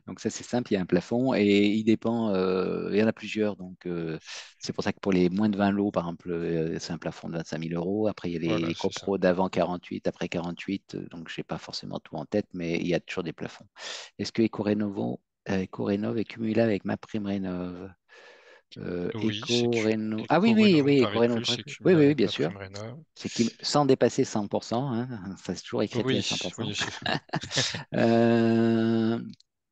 Donc ça, c'est simple, il y a un plafond et il dépend, il y en a plusieurs. Donc c'est pour ça que pour les moins de 20 lots, par exemple, c'est un plafond de 25 000 euros. Après, il y a Voilà, les c'est ça. copros d'avant 48, après 48. Donc je n'ai pas forcément tout en tête, mais il y a toujours des plafonds. Est-ce que Éco-Rénov est cumulable avec ma prime rénov? Oui, Éco-Rénov. Ah oui, oui, Éco-Rénovons oui, Paris Éco-Rénov. Plus est Oui, cumulé oui, oui, avec bien ma sûr. prime rénov'. Sans dépasser 100%, hein. Ça, c'est toujours écrété à Oui, 100%. oui. Euh,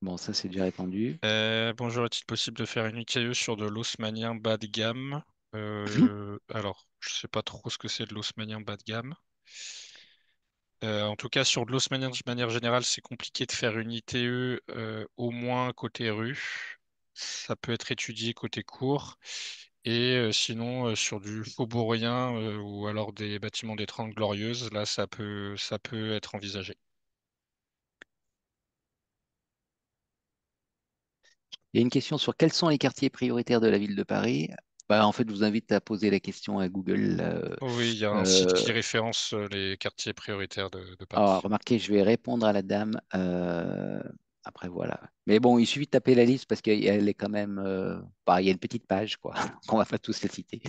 bon, ça, c'est déjà répondu. Bonjour, est-il possible de faire une UTE sur de l'haussmannien bas de gamme? Alors, je sais pas trop ce que c'est de l'haussmannien bas de gamme. En tout cas, sur de l'haussmannien de manière générale, c'est compliqué de faire une ITE au moins côté rue. Ça peut être étudié côté cours. Et sinon, sur du faubourien ou alors des bâtiments des Trente Glorieuses, là, ça peut être envisagé. Il y a une question sur quels sont les quartiers prioritaires de la ville de Paris. Bah, en fait, je vous invite à poser la question à Google. Oui, il y a un site qui Euh, référence les quartiers prioritaires de Alors, Paris. remarquez, je vais répondre à la dame. Après, voilà. Mais bon, il suffit de taper la liste parce qu'elle est quand même. Bah, il y a une petite page, quoi. On va pas tous la citer.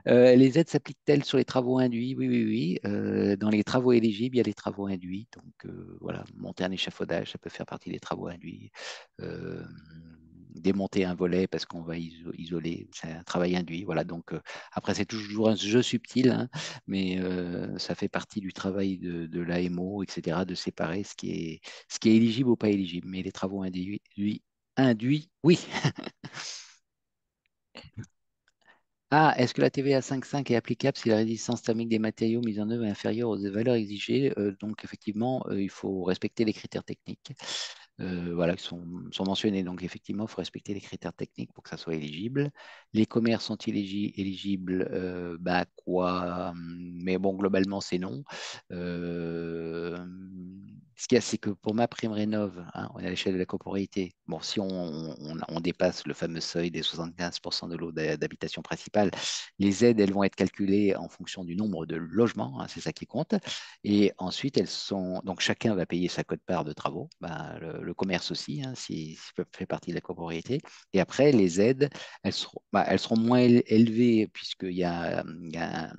Les aides s'appliquent-elles sur les travaux induits? Oui, oui, oui. Dans les travaux éligibles, il y a les travaux induits. Donc, voilà, monter un échafaudage, ça peut faire partie des travaux induits. Euh, Démonter un volet parce qu'on va isoler, c'est un travail induit. Voilà. Donc, après, c'est toujours un jeu subtil, hein, mais ça fait partie du travail de l'AMO, etc., de séparer ce qui est éligible ou pas éligible. Mais les travaux induits, oui. Ah, est-ce que la TVA 5,5 est applicable si la résistance thermique des matériaux mis en œuvre est inférieure aux valeurs exigées? Donc, effectivement, il faut respecter les critères techniques. Voilà, qui sont mentionnés. Donc, effectivement, il faut respecter les critères techniques pour que ça soit éligible. Les commerces sont éligibles? Bah, quoi? Mais bon, globalement, c'est non. Euh, Ce qu'il y a, c'est que pour ma prime rénov', hein, on est à l'échelle de la copropriété. Bon, si on dépasse le fameux seuil des 75% de l'eau d'habitation principale, les aides, elles vont être calculées en fonction du nombre de logements, hein, c'est ça qui compte. Et ensuite, elles sont. Donc, chacun va payer sa quote-part de travaux, ben, le commerce aussi, hein, si fait partie de la copropriété. Et après, les aides, elles seront moins élevées, puisqu'il y a, il y a,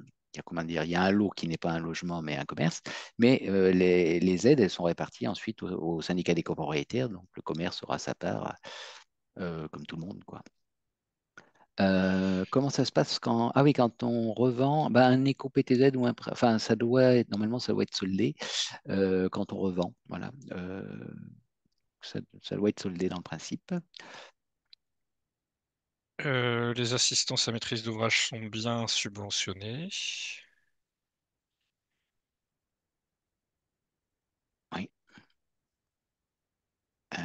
comment dire, il y a un lot qui n'est pas un logement, mais un commerce. Mais les aides, elles sont réparties ensuite au syndicat des copropriétaires. Donc, le commerce aura sa part, comme tout le monde, quoi. Comment ça se passe quand... Ah oui, quand on revend, ben, un éco-PTZ ou un... Enfin, ça doit être... Normalement, ça doit être soldé quand on revend. Voilà. Ça doit être soldé dans le principe. Les assistances à maîtrise d'ouvrage sont bien subventionnées. Oui. Euh,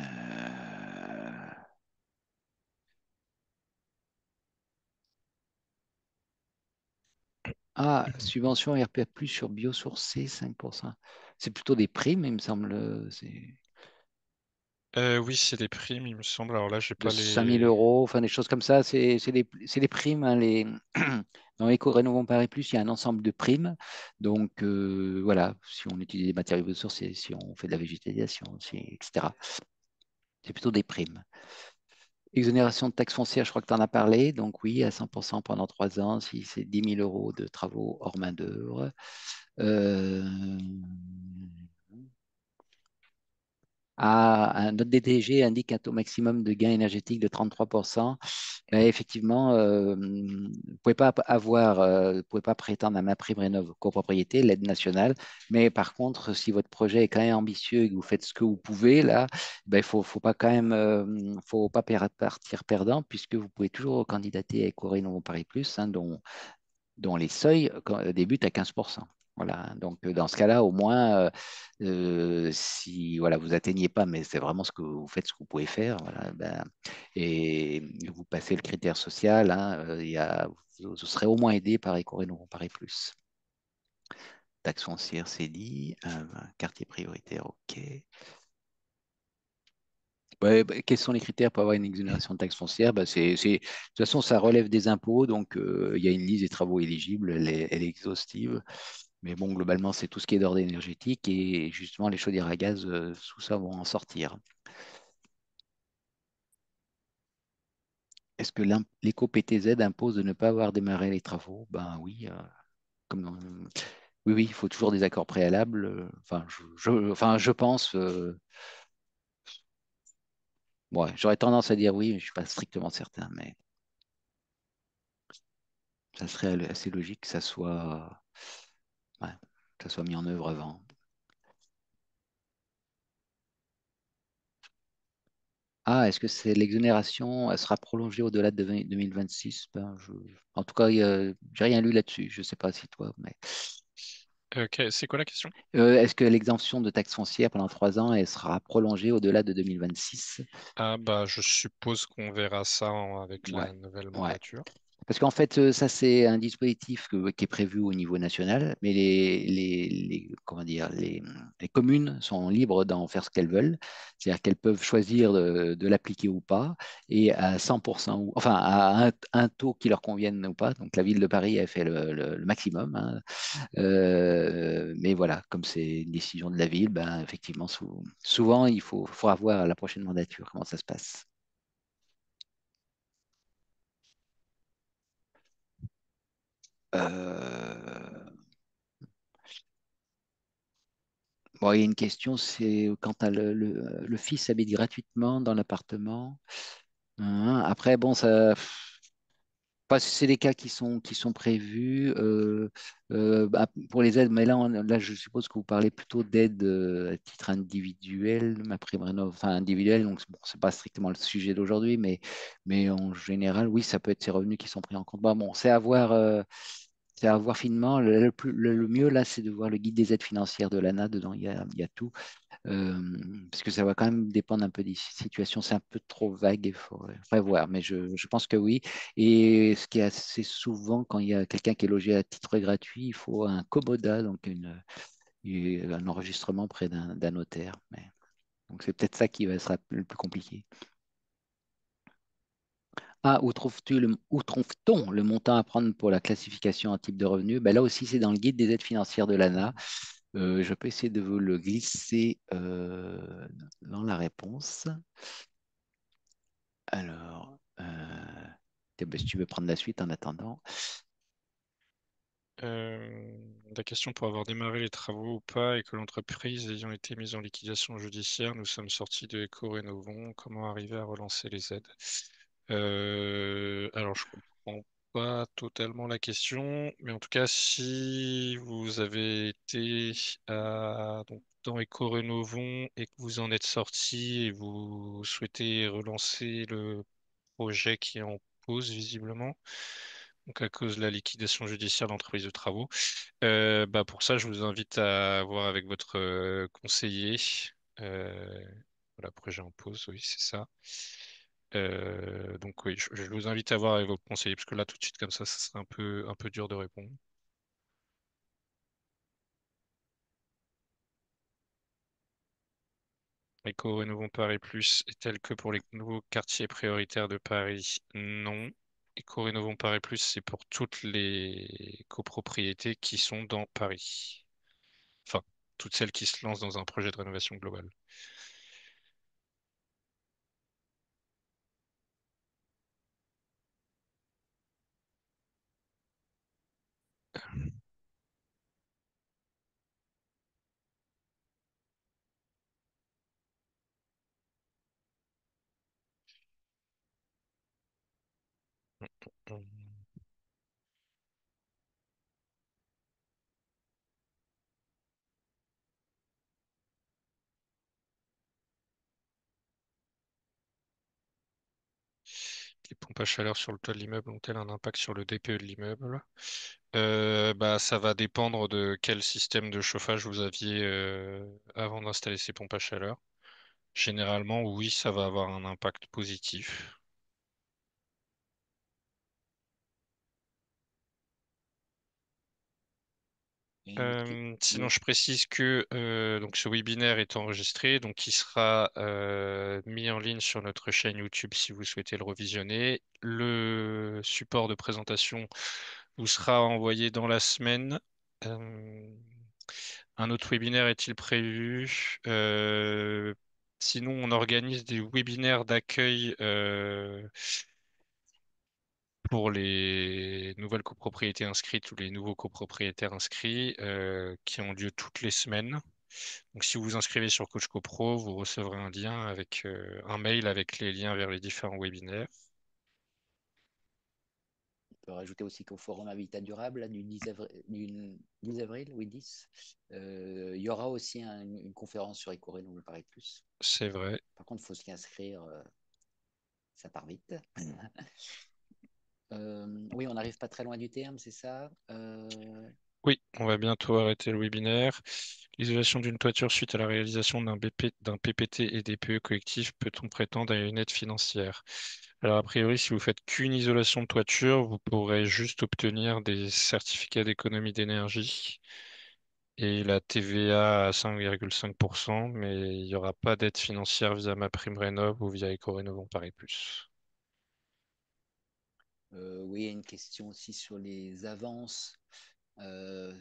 Ah, subvention RPA+, sur biosourcé, 5%. C'est plutôt des primes, il me semble. C'est Oui, c'est des primes, il me semble. Alors là, j'ai de pas 5 000 les. euros, enfin des choses comme ça. C'est des primes, hein, Dans Éco-Rénovons Paris Plus, il y a un ensemble de primes. Donc, voilà, si on utilise des matériaux biosourcés, si on fait de la végétalisation, etc. C'est plutôt des primes. Exonération de taxes foncières, je crois que tu en as parlé. Donc oui, à 100% pendant 3 ans, si c'est 10 000 euros de travaux hors main-d'œuvre. Euh, Notre DTG indique un taux maximum de gain énergétique de 33%. Ben, effectivement, vous ne pouvez pas vous pouvez pas prétendre à ma prime rénov copropriété, l'aide nationale. Mais par contre, si votre projet est quand même ambitieux et que vous faites ce que vous pouvez, là, ben, faut pas quand même, faut pas partir perdant puisque vous pouvez toujours candidater à Éco-Rénovons Paris Plus, hein, dont les seuils débutent à 15%. Voilà. Donc, dans ce cas-là, au moins, si voilà, vous atteignez pas, mais c'est vraiment ce que vous faites, ce que vous pouvez faire, voilà, ben, et vous passez le critère social, hein, vous serez au moins aidé par Éco-Rénovons Paris Plus. Taxe foncière, c'est dit. Quartier prioritaire, OK. Ouais, bah, quels sont les critères pour avoir une exonération de taxe foncière? Bah, de toute façon, ça relève des impôts, donc il y a une liste des travaux éligibles, elle est exhaustive. Mais bon, globalement, c'est tout ce qui est d'ordre énergétique et justement, les chaudières à gaz, sous ça, vont en sortir. Est-ce que l'éco-PTZ impose de ne pas avoir démarré les travaux? Ben oui, oui, oui, il faut toujours des accords préalables. Enfin, enfin, je pense, ouais, j'aurais tendance à dire oui, mais je ne suis pas strictement certain, mais ça serait assez logique que ouais, que ça soit mis en œuvre avant. Ah, est-ce que c'est l'exonération, elle sera prolongée au-delà de 2026? Ben, en tout cas, j'ai rien lu là-dessus. Je ne sais pas si toi, mais C'est quoi la question? est-ce que l'exemption de taxe foncière pendant 3 ans, elle sera prolongée au-delà de 2026? Ah bah je suppose qu'on verra ça avec Ouais, la nouvelle ouais. mandature. Parce qu'en fait, ça, c'est un dispositif qui est prévu au niveau national, mais comment dire, les communes sont libres d'en faire ce qu'elles veulent. C'est-à-dire qu'elles peuvent choisir de l'appliquer ou pas, et à 100%, enfin, à un taux qui leur convienne ou pas. Donc, la ville de Paris a fait le maximum, hein. Mais voilà, comme c'est une décision de la ville, ben, effectivement, souvent, faudra voir à la prochaine mandature comment ça se passe. Euh, Bon, il y a une question, c'est quand t'as le fils habite gratuitement dans l'appartement. Hein, après, bon, ça, pas si c'est des cas qui sont prévus bah, pour les aides, mais là, là, je suppose que vous parlez plutôt d'aide à titre individuel, ma prime rénov, enfin individuel, donc bon, c'est pas strictement le sujet d'aujourd'hui, mais en général, oui, ça peut être ces revenus qui sont pris en compte. Bah, bon, c'est à voir finement. Le mieux, là, c'est de voir le guide des aides financières de l'ANA. Dedans, il y a tout. Euh, Parce que ça va quand même dépendre un peu des situations. C'est un peu trop vague, il faudrait voir, mais je pense que oui. Et ce qui est assez souvent, quand il y a quelqu'un qui est logé à titre gratuit, il faut un comodat, donc un enregistrement près d'un notaire. Donc c'est peut-être ça qui sera le plus compliqué. Ah, où trouve-t-on le montant à prendre pour la classification en type de revenu? Ben là aussi, c'est dans le guide des aides financières de l'ANA. Je peux essayer de vous le glisser dans la réponse. Alors, si tu veux prendre la suite en attendant. La question pour avoir démarré les travaux ou pas et que l'entreprise ayant été mise en liquidation judiciaire, nous sommes sortis de Éco-Rénovons. Comment arriver à relancer les aides? Alors, je comprends pas totalement la question, mais en tout cas, si vous avez été donc, dans Éco-Rénovons et que vous en êtes sorti et vous souhaitez relancer le projet qui est en pause visiblement, donc à cause de la liquidation judiciaire d'entreprise de travaux. Bah pour ça, je vous invite à voir avec votre conseiller. Euh, voilà, projet en pause, oui, c'est ça. Donc oui, je vous invite à voir avec votre conseiller, parce que là, tout de suite, comme ça serait un peu dur de répondre. Éco-Rénovons Paris Plus est-elle que pour les nouveaux quartiers prioritaires de Paris? Non. Éco-Rénovons Paris Plus, c'est pour toutes les copropriétés qui sont dans Paris. Enfin, toutes celles qui se lancent dans un projet de rénovation globale. Les pompes à chaleur sur le toit de l'immeuble ont-elles un impact sur le DPE de l'immeuble? Bah, ça va dépendre de quel système de chauffage vous aviez avant d'installer ces pompes à chaleur. Généralement, oui, ça va avoir un impact positif. Et une autre Sinon, oui. je précise que donc ce webinaire est enregistré, donc il sera mis en ligne sur notre chaîne YouTube si vous souhaitez le revisionner. Le support de présentation vous sera envoyé dans la semaine. Euh, un autre webinaire est-il prévu? Sinon, on organise des webinaires d'accueil pour les nouvelles copropriétés inscrites ou les nouveaux copropriétaires inscrits qui ont lieu toutes les semaines. Donc, si vous vous inscrivez sur Coach CoPro, vous recevrez un lien avec un mail avec les liens vers les différents webinaires. On peut rajouter aussi qu'au Forum Habitat Durable là, du 10 avril, oui 10, il y aura aussi une conférence sur Ecoréno, Paris Plus. C'est vrai. Par contre, il faut s'y inscrire, ça part vite. Oui, on n'arrive pas très loin du terme, c'est ça. Oui, on va bientôt arrêter le webinaire. L'isolation d'une toiture suite à la réalisation d'un PPT et des PE collectifs, peut-on prétendre à une aide financière? Alors, a priori, si vous faites qu'une isolation de toiture, vous pourrez juste obtenir des certificats d'économie d'énergie et la TVA à 5,5%, mais il n'y aura pas d'aide financière via MaPrimeRénov' ou via EcoRénov' en Paris Plus. Oui, il y a une question aussi sur les avances. Euh,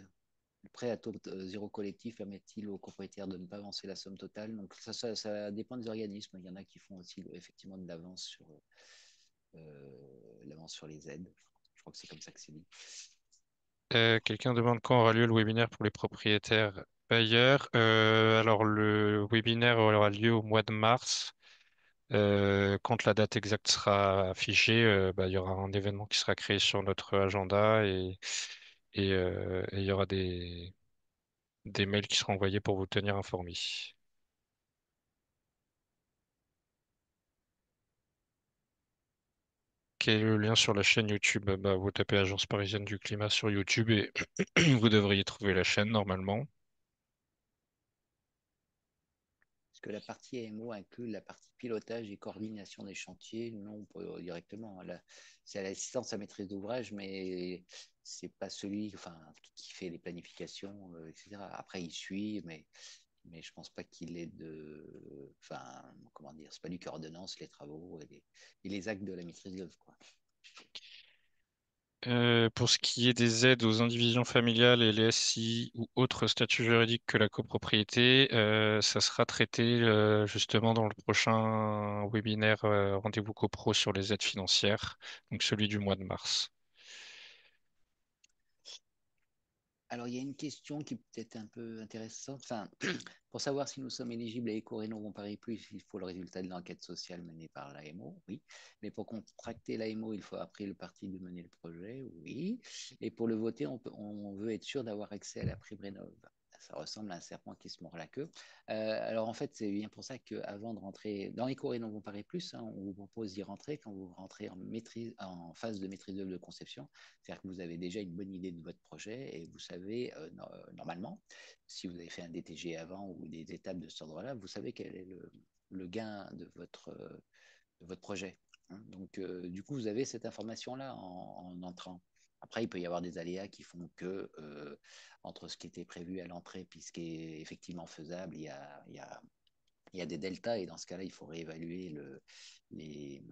le prêt à taux zéro collectif permet-il aux propriétaires de ne pas avancer la somme totale? Donc ça dépend des organismes. Il y en a qui font aussi effectivement de l'avance sur les aides. Je crois que c'est comme ça que c'est dit. Quelqu'un demande quand aura lieu le webinaire pour les propriétaires bailleurs. Alors, le webinaire aura lieu au mois de mars. Quand la date exacte sera affichée, bah, il y aura un événement qui sera créé sur notre agenda et il y aura des mails qui seront envoyés pour vous tenir informés. Quel est le lien sur la chaîne YouTube? Bah, vous tapez Agence parisienne du climat sur YouTube et vous devriez trouver la chaîne normalement. Est-ce que la partie AMO inclut la partie pilotage et coordination des chantiers? Non, pas directement. C'est à l'assistance à maîtrise d'ouvrage, mais c'est pas celui enfin, qui fait les planifications, etc. Après, il suit, mais je pense pas qu'il ait de. Enfin, comment dire, c'est pas lui qui ordonnance les travaux et les actes de la maîtrise d'œuvre, quoi. Pour ce qui est des aides aux indivisions familiales et les SCI ou autres statuts juridiques que la copropriété, ça sera traité justement dans le prochain webinaire Rendez-vous copro sur les aides financières, donc celui du mois de mars. Alors, il y a une question qui est peut-être un peu intéressante. Enfin, pour savoir si nous sommes éligibles à Éco-Rénov' en Paris Plus, il faut le résultat de l'enquête sociale menée par l'AMO, oui. Mais pour contracter l'AMO, il faut après le parti de mener le projet, oui. Et pour le voter, on veut être sûr d'avoir accès à la prime Rénov'. Ça ressemble à un serpent qui se mord la queue. Alors en fait, c'est bien pour ça qu'avant de rentrer dans Éco-Rénov' en Paris Plus, hein, on vous propose d'y rentrer quand vous rentrez en phase de maîtrise d'œuvre de conception. C'est-à-dire que vous avez déjà une bonne idée de votre projet et vous savez, normalement, si vous avez fait un DTG avant ou des étapes de cet ordre-là, vous savez quel est le gain de votre projet. Hein. Donc, du coup, vous avez cette information-là en entrant. Après, il peut y avoir des aléas qui font que entre ce qui était prévu à l'entrée et ce qui est effectivement faisable, il y a des deltas et dans ce cas-là, il faut réévaluer les,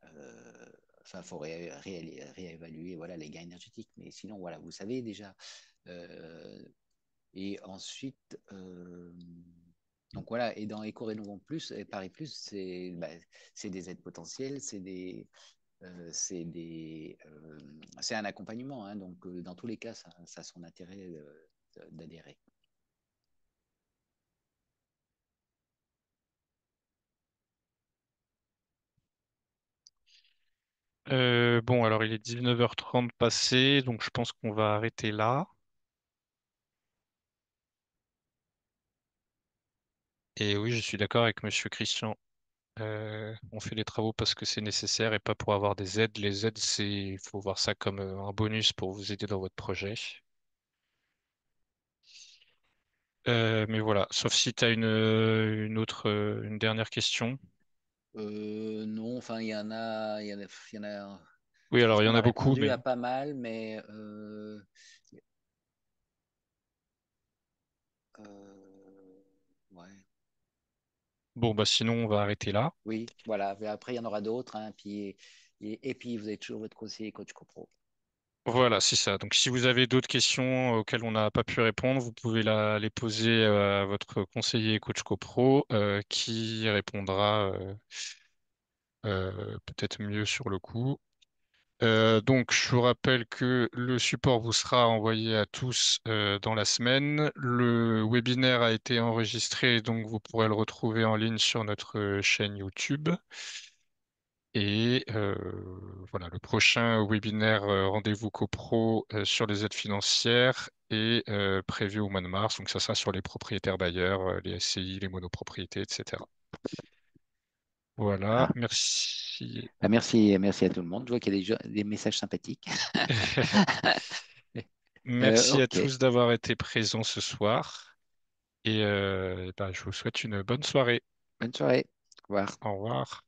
euh, enfin, il faut réévaluer voilà, les gains énergétiques. Mais sinon, voilà, vous savez déjà. Euh, et ensuite, donc voilà, et dans Éco-Rénovons Plus, et Paris Plus, c'est des aides potentielles, c'est un accompagnement. Hein, donc, dans tous les cas, ça a son intérêt d'adhérer. Bon, alors il est 19h30 passé, donc je pense qu'on va arrêter là. Et oui, je suis d'accord avec Monsieur Christian. On fait les travaux parce que c'est nécessaire et pas pour avoir des aides. Les aides, il faut voir ça comme un bonus pour vous aider dans votre projet. Mais voilà, sauf si tu as une dernière question. Non, enfin, il y en a. Oui, Je pense alors il y qu'on en a a beaucoup, répondu mais à pas mal, mais ouais. bon, bah sinon on va arrêter là. Oui, voilà. Mais après, il y en aura d'autres. Hein, et puis, vous avez toujours votre conseiller coach copro. Voilà, c'est ça. Donc si vous avez d'autres questions auxquelles on n'a pas pu répondre, vous pouvez les poser à votre conseiller coach copro qui répondra peut-être mieux sur le coup. Donc, je vous rappelle que le support vous sera envoyé à tous dans la semaine. Le webinaire a été enregistré, donc vous pourrez le retrouver en ligne sur notre chaîne YouTube. Et voilà, le prochain webinaire Rendez-vous CoPro sur les aides financières est prévu au mois de mars. Donc, ça sera sur les propriétaires bailleurs, les SCI, les monopropriétés, etc. Voilà, Voilà. merci. Merci à tout le monde. Je vois qu'il y a des messages sympathiques. Merci à Ok, tous d'avoir été présents ce soir et bah, je vous souhaite une bonne soirée. bonne soirée. Au revoir. Au revoir.